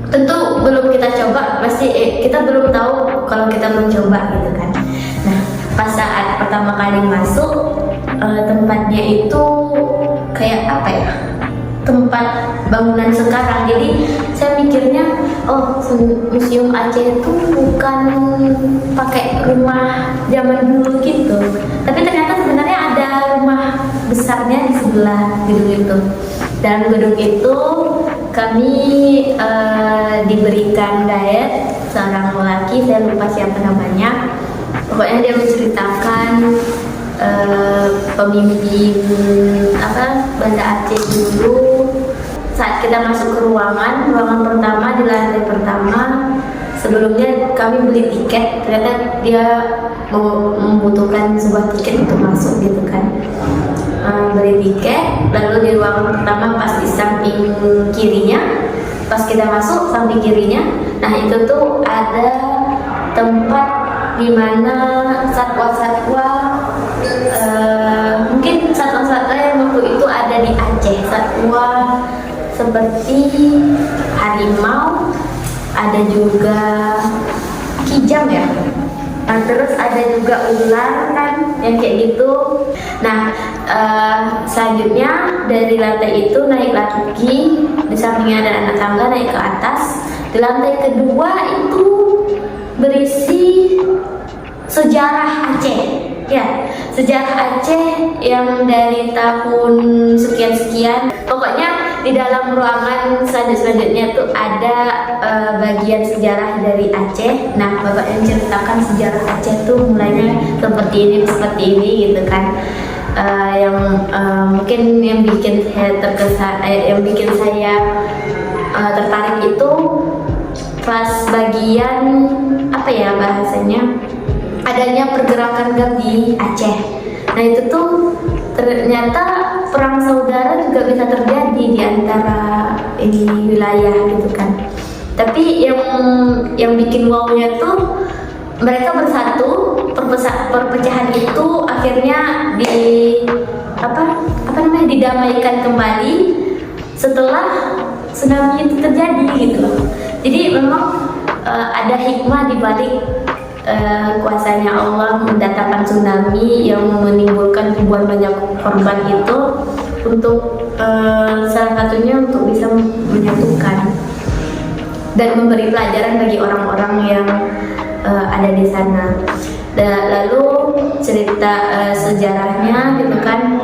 tentu belum kita coba, pasti kita belum tahu kalau kita belum coba gitu kan. Nah, pas saat pertama kali masuk, tempatnya itu kayak apa ya, tempat bangunan sekarang. Jadi saya mikirnya, oh museum Aceh itu bukan pakai rumah zaman dulu gitu, tapi ternyata sebenarnya ada rumah besarnya di sebelah gedung itu. Dalam gedung itu kami diberikan diet seorang lelaki, saya lupa siapa namanya. Pokoknya dia menceritakan pemimpin Banda Aceh dulu. Saat kita masuk ke ruangan pertama di lantai pertama, sebelumnya kami beli tiket, ternyata dia membutuhkan sebuah tiket untuk masuk gitu kan. Beli tiket, lalu di ruangan pertama pas di samping kirinya, pas kita masuk samping kirinya, nah itu tuh ada tempat di mana satwa-satwa, mungkin satwa-satwa yang waktu itu ada di Aceh, satwa seperti harimau, ada juga kijang ya. Nah, terus ada juga ular kan, yang kayak gitu. Nah, selanjutnya dari lantai itu naik lagi, di sampingnya ada anak tangga naik ke atas. Di lantai kedua itu berisi sejarah Aceh, ya, sejarah Aceh yang dari tahun sekian-sekian. Pokoknya di dalam ruangan selanjutnya tuh ada bagian sejarah dari Aceh. Nah, bapak yang ceritakan sejarah Aceh tuh mulainya seperti ini gitu kan. Yang mungkin yang bikin saya terkesan, yang bikin saya tertarik itu pas bagian apa ya bahasanya, adanya pergerakan gang di Aceh. Nah, itu tuh ternyata perang saudara juga bisa terjadi di antara ini wilayah gitu kan. Tapi yang bikin wow-nya tuh mereka bersatu, perpecahan itu akhirnya didamaikan kembali setelah tsunami itu terjadi gitu loh. Jadi memang ada hikmah di balik kuasanya Allah mendatangkan tsunami yang menimbulkan ribuan banyak korban itu, untuk salah satunya untuk bisa menyatukan dan memberi pelajaran bagi orang-orang yang ada di sana. Lalu cerita sejarahnya gitu kan,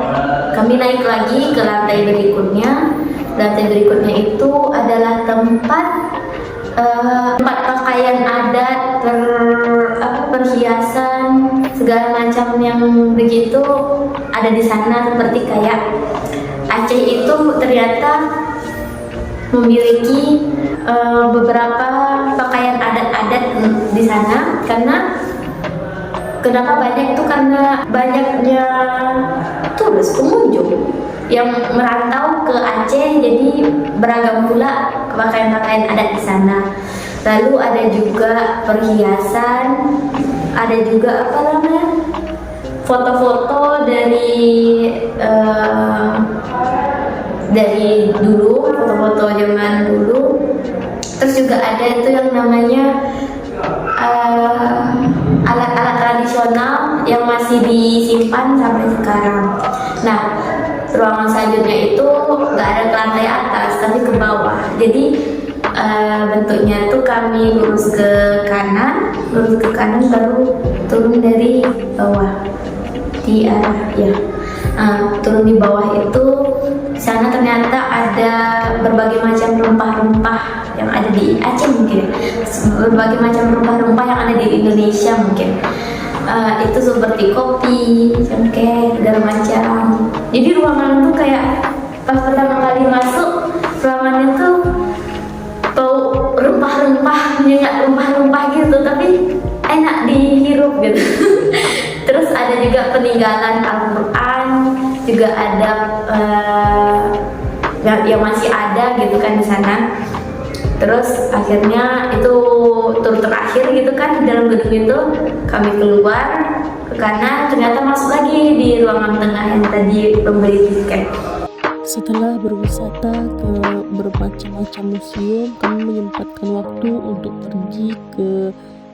kami naik lagi ke lantai berikutnya. Lantai berikutnya itu adalah tempat pakaian adat, perhiasan segala macam yang begitu ada di sana. Seperti kayak Aceh itu ternyata memiliki beberapa pakaian adat-adat di sana. Kenapa banyak itu karena banyaknya turis pengunjung yang merantau ke Aceh, jadi beragam pula pakaian-pakaian adat di sana. Lalu ada juga perhiasan, ada juga foto-foto dari dulu, foto-foto zaman dulu. Terus juga ada itu yang namanya alat-alat tradisional yang masih disimpan sampai sekarang. Nah, ruangan selanjutnya itu nggak ada ke lantai atas tapi ke bawah. Jadi bentuknya tuh kami lurus ke kanan baru turun dari bawah di arah ya. Turun di bawah itu di sana ternyata ada berbagai macam rempah-rempah yang ada di Aceh mungkin, berbagai macam rempah-rempah yang ada di Indonesia mungkin. Itu seperti kopi, cengkeh, segala macam. Jadi ruangan tuh kayak pas pertama kali masuk, ruangannya tuh bau rempah-rempah, nyengat rempah-rempah gitu, tapi enak dihirup gitu. Terus ada juga peninggalan Al-Quran, juga ada yang masih ada gitu kan di sana. Terus akhirnya itu tur terakhir gitu kan, di dalam gedung itu kami keluar ke kanan, ternyata masuk lagi di ruangan tengah yang tadi pembeli tiket. Setelah berwisata ke bermacam-macam museum, kami menyempatkan waktu untuk pergi ke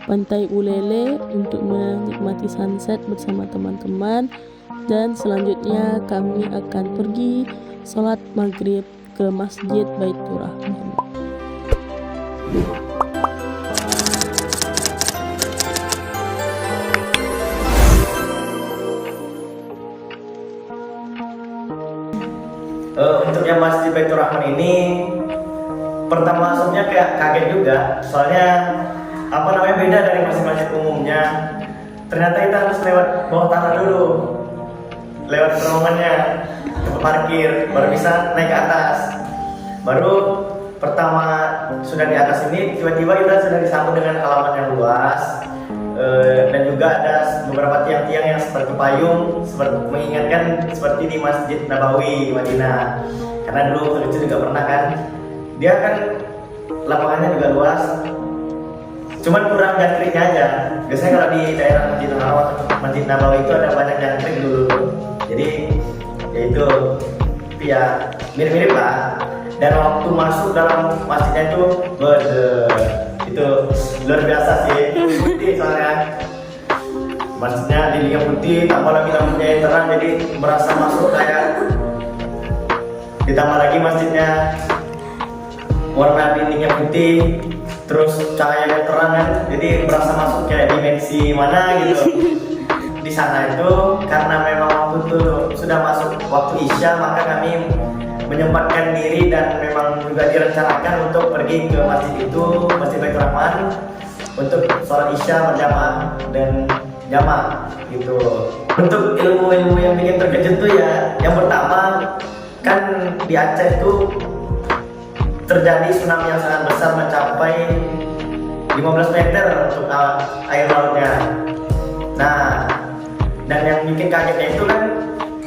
Pantai Ulele untuk menikmati sunset bersama teman-teman, dan selanjutnya kami akan pergi sholat maghrib ke Masjid Baitur Rahman. Untuk yang Masjid Baitur Rahman ini pertama masuknya kayak kaget juga, soalnya beda dari masjid-masjid umumnya. Ternyata kita harus lewat bawah tanah dulu, lewat terowongannya, tempat parkir, baru bisa naik ke atas. Baru pertama sudah di atas ini, tiba-tiba kita sudah disambut dengan halaman yang luas, dan juga ada beberapa tiang-tiang yang seperti payung, seperti mengingatkan seperti di Masjid Nabawi di Madinah. Karena dulu itu juga pernah kan, dia kan lapangannya juga luas, cuman kurang jangkriknya aja. Biasanya kalau di daerah Masjid Nabawi itu ada banyak jangkrik dulu, jadi ya itu ya mirip-mirip lah. Dan waktu masuk dalam masjidnya itu luar biasa sih, putih soalnya masjidnya dindingnya putih, tambah lagi lampunya yang terang, jadi berasa masuk kayak, ditambah lagi masjidnya warna dindingnya putih, terus cahayanya terang kan, jadi berasa masuk kayak dimensi mana gitu. Di sana itu karena memang waktu itu sudah masuk waktu Isya, maka kami menyempatkan diri dan memang juga direncanakan untuk pergi ke masjid itu, Masjid Baitur Rahman, untuk sholat Isya berjamaah dan jamaah gitu. Untuk ilmu-ilmu yang bikin terkejut tuh ya, yang pertama kan di Aceh itu terjadi tsunami yang sangat besar mencapai 15 meter untuk air lautnya. Nah, dan yang bikin kagetnya itu kan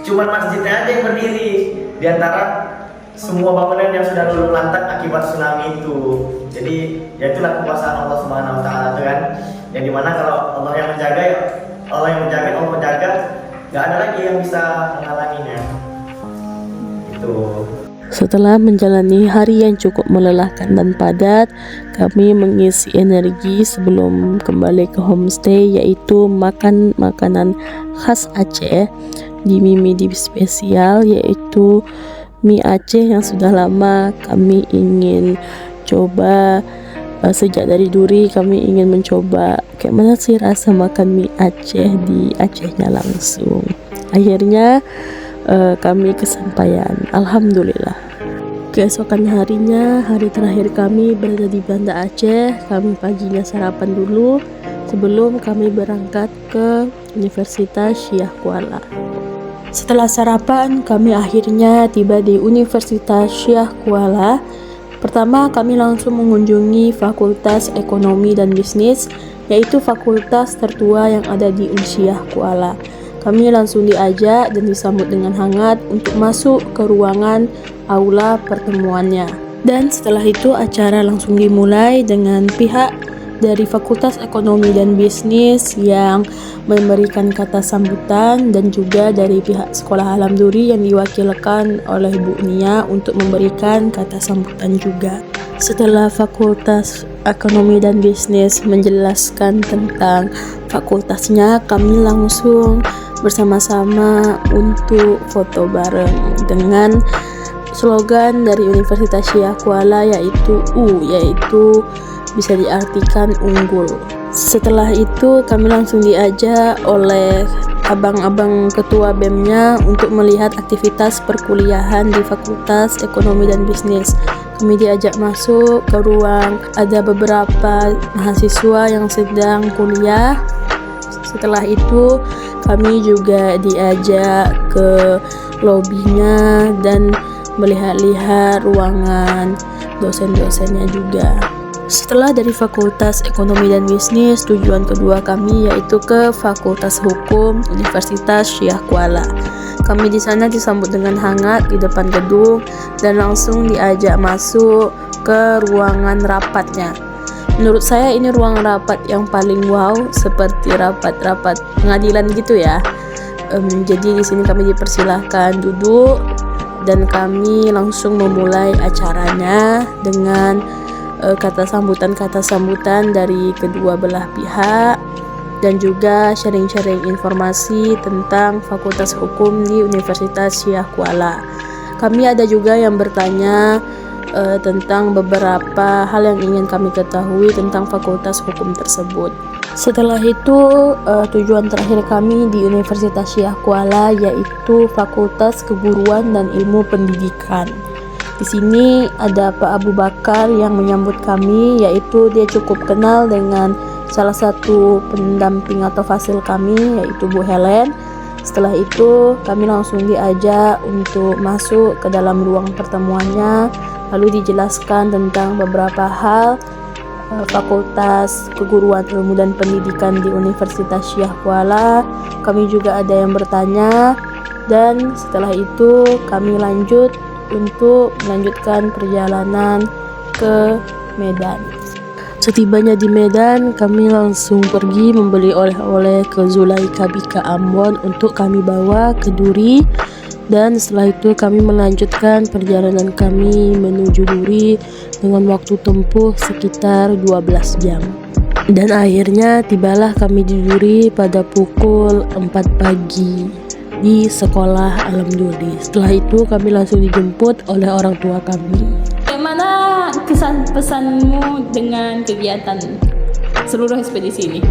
cuma masjidnya aja yang berdiri di antara semua bangunan yang sudah luluh lantak akibat tsunami itu. Jadi ya itulah kekuasaan Allah Subhanahu wa taala itu kan. Yang dimana kalau Allah yang menjaga, Allah menjaga, nggak ada lagi yang bisa menghalanginya. Itu. Setelah menjalani hari yang cukup melelahkan dan padat, kami mengisi energi sebelum kembali ke homestay, yaitu makan makanan khas Aceh di mie spesial, yaitu mie Aceh yang sudah lama kami ingin coba. Sejak dari Duri kami ingin mencoba kayak mana sih rasa makan mie Aceh di Acehnya langsung. Akhirnya kami kesampaian, alhamdulillah. Keesokan harinya, hari terakhir kami berada di Banda Aceh, kami paginya sarapan dulu sebelum kami berangkat ke Universitas Syah Kuala. Setelah sarapan, kami akhirnya tiba di Universitas Syah Kuala. Pertama, kami langsung mengunjungi Fakultas Ekonomi dan Bisnis, yaitu fakultas tertua yang ada di Unsyah Kuala. Kami langsung diajak dan disambut dengan hangat untuk masuk ke ruangan aula pertemuannya. Dan setelah itu acara langsung dimulai dengan pihak dari Fakultas Ekonomi dan Bisnis yang memberikan kata sambutan, dan juga dari pihak Sekolah Alam Duri yang diwakilkan oleh Bu Nia untuk memberikan kata sambutan juga. Setelah Fakultas Ekonomi dan Bisnis menjelaskan tentang fakultasnya, kami langsung bersama-sama untuk foto bareng dengan slogan dari Universitas Syah Kuala, yaitu yaitu bisa diartikan unggul. Setelah itu kami langsung diajak oleh abang-abang ketua BEM-nya untuk melihat aktivitas perkuliahan di Fakultas Ekonomi dan Bisnis. Kami diajak masuk ke ruang, ada beberapa mahasiswa yang sedang kuliah. Setelah itu kami juga diajak ke lobinya dan melihat-lihat ruangan dosen-dosennya juga. Setelah dari Fakultas Ekonomi dan Bisnis, tujuan kedua kami yaitu ke Fakultas Hukum Universitas Syah Kuala. Kami di sana disambut dengan hangat di depan gedung dan langsung diajak masuk ke ruangan rapatnya. Menurut saya ini ruangan rapat yang paling wow, seperti rapat-rapat pengadilan gitu ya. Jadi di sini kami dipersilahkan duduk dan kami langsung memulai acaranya dengan kata sambutan dari kedua belah pihak dan juga sharing-sharing informasi tentang Fakultas Hukum di Universitas Syekh Kuala. Kami ada juga yang bertanya tentang beberapa hal yang ingin kami ketahui tentang Fakultas Hukum tersebut. Setelah itu tujuan terakhir kami di Universitas Syekh Kuala yaitu Fakultas Keguruan dan Ilmu Pendidikan. Di sini ada Pak Abu Bakar yang menyambut kami, yaitu dia cukup kenal dengan salah satu pendamping atau fasil kami yaitu Bu Helen. Setelah itu kami langsung diajak untuk masuk ke dalam ruang pertemuannya, lalu dijelaskan tentang beberapa hal Fakultas Keguruan Ilmu dan Pendidikan di Universitas Syekh Kuala. Kami juga ada yang bertanya dan setelah itu kami lanjut untuk melanjutkan perjalanan ke Medan. Setibanya di Medan, kami langsung pergi membeli oleh-oleh ke Zulaika Bika Ambon untuk kami bawa ke Duri. Dan setelah itu kami melanjutkan perjalanan kami menuju Duri dengan waktu tempuh sekitar 12 jam. Dan akhirnya tibalah kami di Duri pada pukul 4 pagi di sekolah Alam Duri. Setelah itu kami langsung dijemput oleh orang tua kami. Bagaimana kesan pesanmu dengan kegiatan seluruh ekspedisi ini?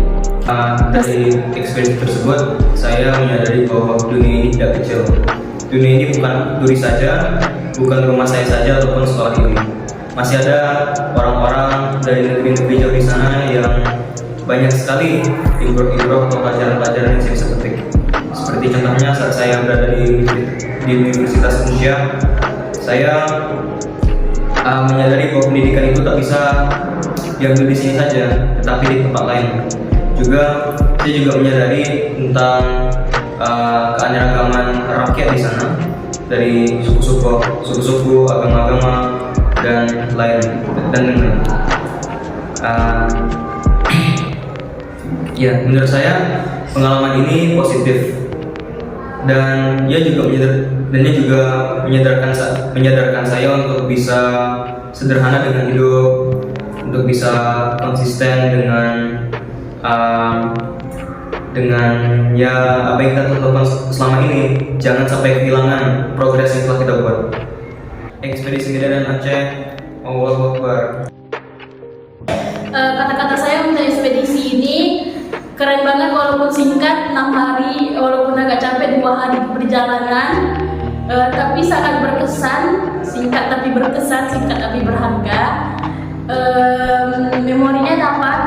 Dari ekspedisi tersebut, saya menyadari bahwa dunia ini tidak kecil. Dunia ini bukan Duri saja, bukan rumah saya saja ataupun sekolah ini. Masih ada orang-orang dari negeri-negeri jauh di sana yang banyak sekali improve atau pelajaran-pelajaran yang saya bisa petik. Seperti contohnya saat saya berada di Universitas Indonesia, saya menyadari bahwa pendidikan itu tak bisa diambil di sini saja, tetapi di tempat lain. Saya juga menyadari tentang keanekaragaman rakyat di sana, dari suku-suku, agama-agama dan lain. Ya, menurut saya pengalaman ini positif dan dia juga menyadarkan saya untuk bisa sederhana dengan hidup, untuk bisa konsisten dengan ya apa yang kita lakukan selama ini. Jangan sampai kehilangan progres yang telah kita buat. Ekspedisi Medan dan Aceh, Allahu Akbar. Kata-kata saya untuk ekspedisi ini keren banget, walaupun singkat 6 hari, walaupun agak capek 2 hari perjalanan, tapi sangat berkesan. Singkat tapi berkesan, singkat tapi berharga. Memorinya dapat,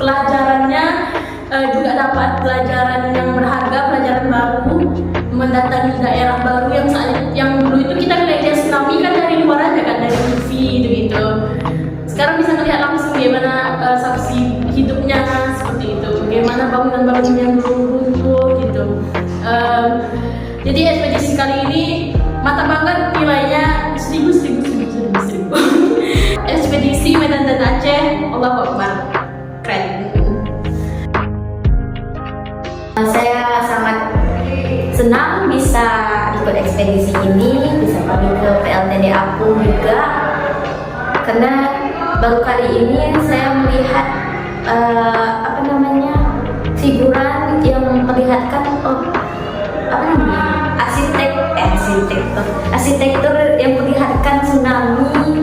pelajarannya juga dapat pelajaran yang berharga, pelajaran baru, mendatangi daerah baru yang dulu itu kita melihat dia tsunami kan dari luar aja kan, dari TV gitu. Sekarang bisa melihat langsung bagaimana saksi hidupnya seperti itu, bagaimana bangunan-bangunan yang dulu gitu. Jadi ekspedisi kali ini mantap banget, nilainya 1000. Ekspedisi Medan dan Aceh, Allahu Akbar, keren. Saya sangat senang bisa ikut ekspedisi ini, bisa pergi ke PLTD Apung juga, karena baru kali ini saya melihat figuran yang memperlihatkan arsitektur yang memperlihatkan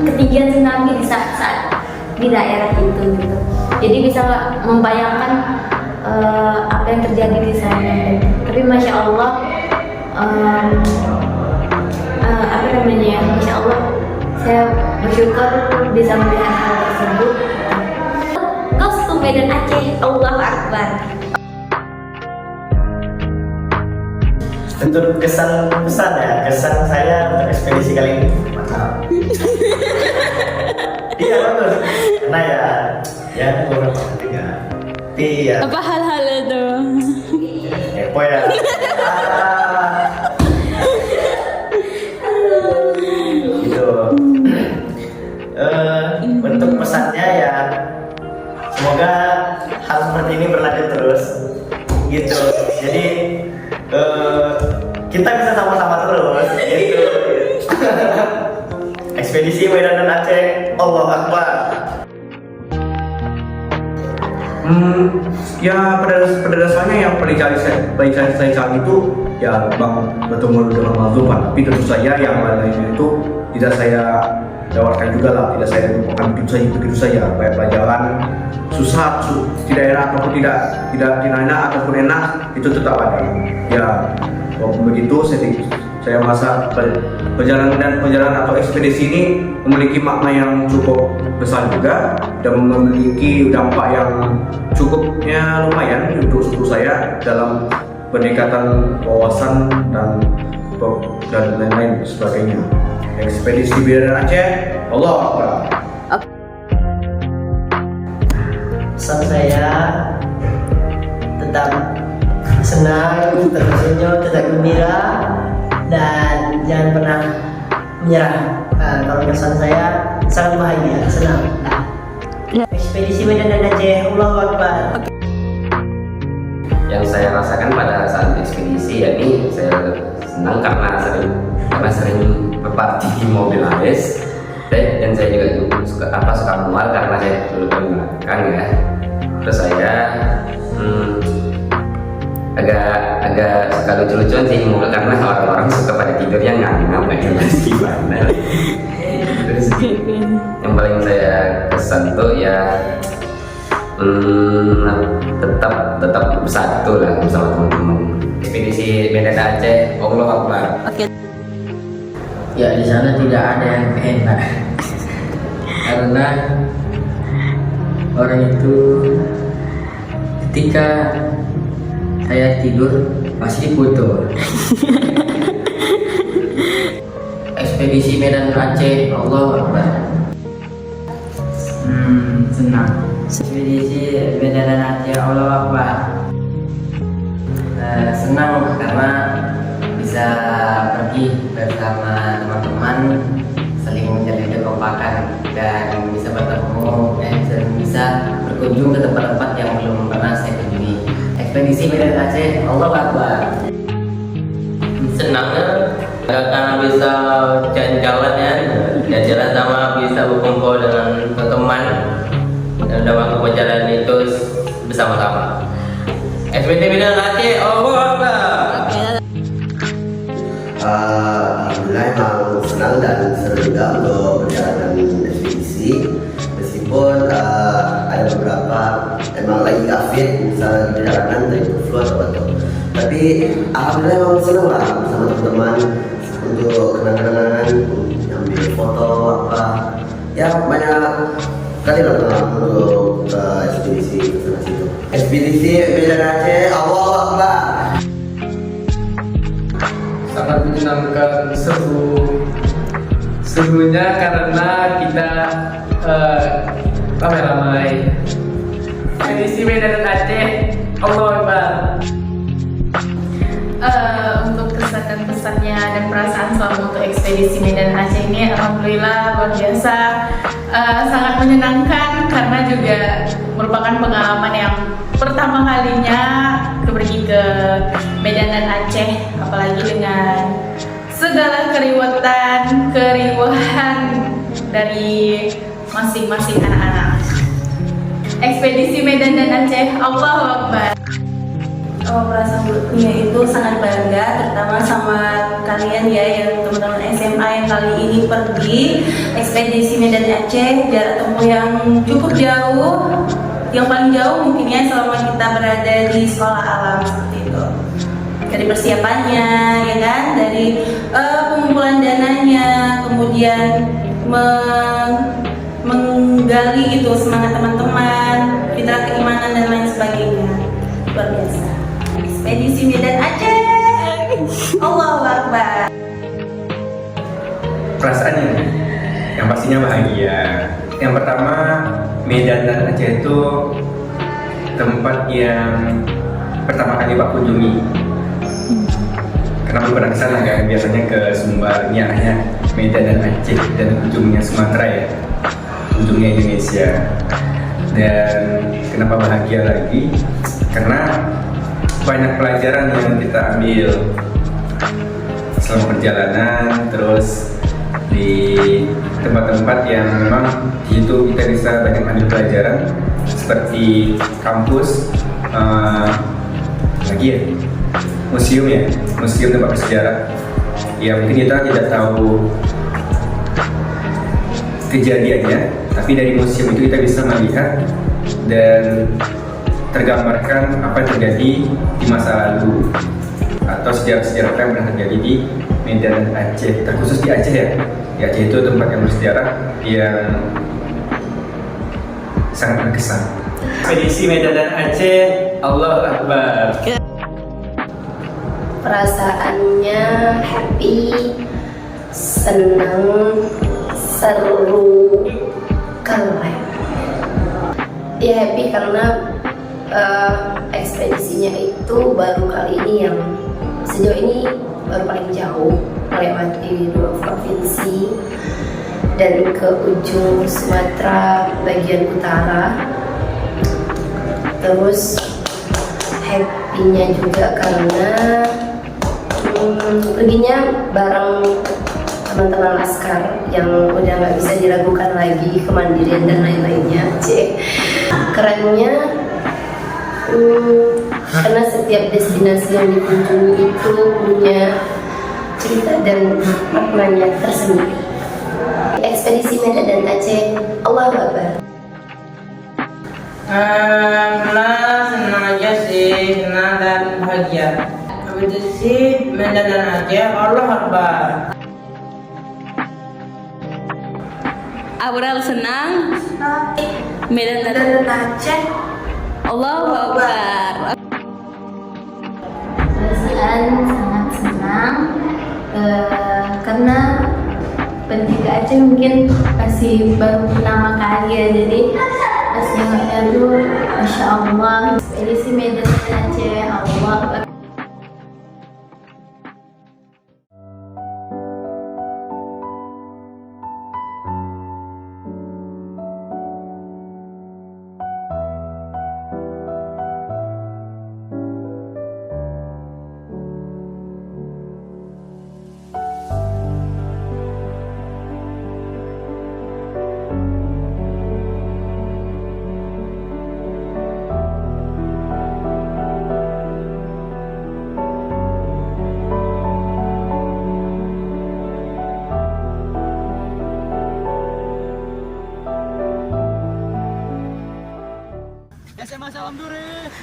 ketinggian tsunami di saat di daerah itu gitu. Jadi bisa membayangkan apa yang terjadi di sana. Tapi masya Allah, masya Allah, saya bersyukur bisa melihat hal tersebut. Kostum Medan Aceh, Allahu Akbar. Untuk kesan saya untuk ekspedisi kali ini mantap. Iya bagus, karena ya beberapa ketika tapi ya Apa hal-hal itu? kepo ya. Gitu. Untuk pesannya ya semoga hal seperti ini berlanjut terus gitu. Jadi kita bisa sama-sama terus gitu. Ekspedisi Medan dan Aceh, Allahu Akbar. Ya pada dasarnya yang paling saya cari itu ya bang bertemu dengan Bang Zulfan. Tapi tentu saja yang lainnya itu tidak saya lewatkan juga lah, tidak saya lupakan begitu saja. Baik pelajaran susah di daerah ataupun tidak enak ataupun enak itu tetap ada. Ya walaupun begitu saya merasa perjalanan atau ekspedisi ini memiliki makna yang cukup besar juga dan memiliki dampak yang cukupnya lumayan untuk suku saya dalam peningkatan wawasan dan lain-lain sebagainya. Ekspedisi Medan dan Aceh, Allahu Akbar. Pesan saya tetap senang, tetap senyum, tetap gembira, dan jangan pernah menyerah. Kalau pesan saya sangat bahagia, senang. Ekspedisi Medan dan Aceh, Allahu Akbar. Yang saya rasakan pada saat ekspedisi yakni saya senang karena sering berparti di mobil AS, dan saya juga suka manual karena saya dulu menggunakan ya. Terus saya agak suka lucu-lucuan sih di mobil karena orang-orang suka pada tidurnya ngangam nggak jelas gimana. Terus yang paling saya kesan tuh ya tetap bersatu lah bersama teman-teman. Ekspedisi Medan Aceh, Allahu Akbar. Ya di sana tidak ada yang enak karena orang itu ketika saya tidur pasti foto. Ekspedisi Medan Aceh, Allahu Akbar. Senang. Ekspedisi Medan dan Aceh, Allahu Akbar. Senang karena bisa pergi bersama teman-teman, saling menjalin kekompakan dan bisa bertemu dan bisa berkunjung ke tempat-tempat yang belum pernah saya kunjungi. Ekspedisi Medan Aceh, Allahu Akbar. Senangnya karena bisa jalan-jalan ya, jalan-jalan sama bisa berkumpul dengan teman-teman dan dalam perjalanan itu bersama-sama. ekspedisi Medan Aceh, Allahu Akbar. Alhamdulillah emang senang dan seru juga untuk perjalanan ekspedisi, meskipun ada beberapa emang lagi afid misalnya perjalanan dari flu atau apa, tapi alhamdulillah emang senang lah bersama teman-teman untuk kenang-kenangan, ambil foto apa ya, banyak kali lah untuk ekspedisi ke sana situ. Ekspedisi Medan Aceh, Allahu Akbar. Sangat menyenangkan, serunya karena kita ramai-ramai. Ekspedisi Medan dan Aceh, Allahu Akbar. Untuk kesan dan pesannya dan perasaan selama untuk ekspedisi Medan Aceh ini alhamdulillah luar biasa, sangat menyenangkan karena juga merupakan pengalaman yang pertama kalinya pergi ke Medan dan Aceh, apalagi dengan segala keriwatan, keriuhan dari masing-masing anak-anak. Ekspedisi Medan dan Aceh, Allahu Akbar. Perasaan punya itu sangat bangga, terutama sama kalian ya, yang teman-teman SMA yang kali ini pergi ekspedisi Medan Aceh, jarak tempuh yang cukup jauh, yang paling jauh mungkin ya selama kita berada di sekolah alam seperti itu. Dari persiapannya, ya kan, dari pengumpulan dananya, kemudian menggali itu semangat teman-teman, fitrah keimanan dan lain sebagainya, luar biasa. Ekspedisi Medan Aceh, Allahu Akbar. Perasaannya yang pastinya bahagia. Yang pertama, Medan dan Aceh itu tempat yang pertama kali Pak kunjungi. Karena belum pernah ke sana kan, biasanya ke Sumbar, ini arahnya Medan dan Aceh dan ujungnya Sumatera ya. dunia Indonesia. Dan kenapa bahagia lagi? Karena banyak pelajaran yang kita ambil selama perjalanan, terus di tempat-tempat yang memang di situ kita bisa banyak ambil pelajaran, seperti kampus, lagi ya, museum tempat bersejarah. Ya mungkin kita tidak tahu kejadiannya, tapi dari museum itu kita bisa melihat dan tergambarkan apa yang terjadi di masa lalu atau sejarah-sejarah apa yang pernah terjadi di Medan dan Aceh, terkhusus di Aceh ya. Di Aceh itu tempat yang bersejarah yang sangat berkesan. Ekspedisi Medan dan Aceh, Allahu Akbar. Perasaannya happy, senang, seru, keren. Ya happy karena ekspedisinya itu baru kali ini yang sejauh ini baru paling jauh, melewati 2 provinsi dan ke ujung Sumatera bagian utara. Terus happy-nya juga karena perginya bareng teman-teman laskar yang udah nggak bisa diragukan lagi kemandirian dan lain-lainnya. Kerennya karena setiap destinasi yang dikunjungi itu punya cerita dan maknanya tersendiri. Ekspedisi Medan dan Aceh, Allahu Akbar. Senang aja sih, senang dan bahagia. Ekspedisi Medan dan Aceh, Allahu Akbar. Aurel senang, Medan dan Aceh, Allahu Akbar. Perasaan sangat senang karena pergi ke Aceh mungkin masih baru pertama kali ya, jadi pas nengoknya tuh Masya Allah. Ekspedisi Medan dan Aceh, Allah Akbar.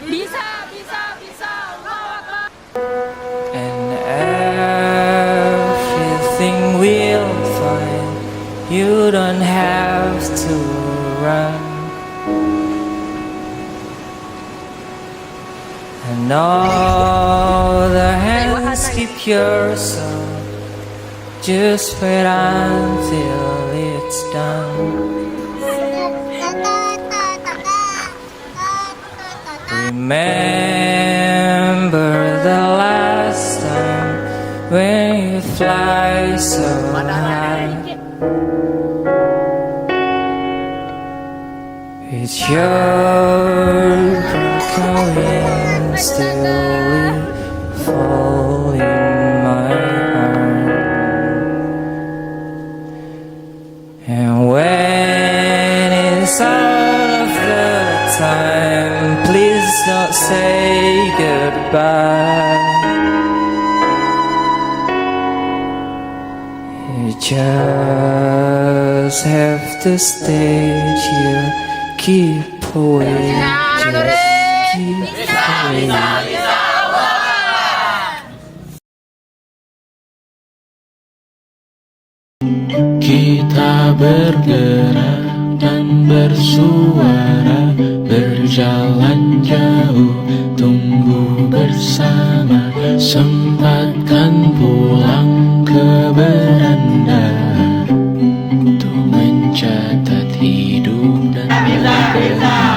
Bisa, Allahu Akbar. And everything will fine. You don't have to run. And all the hands keep your soul. Just wait until it's done. Remember the last time when you fly so high. It's your broken wings still fall in my heart. And when it's out of the time, please don't say goodbye. You just have to stay here, keep away, just keep away. Kita bergerak dan bersuara, berjalan jauh, tunggu bersama, sempatkan pulang ke beranda untuk mencatat hidup dan bergerak.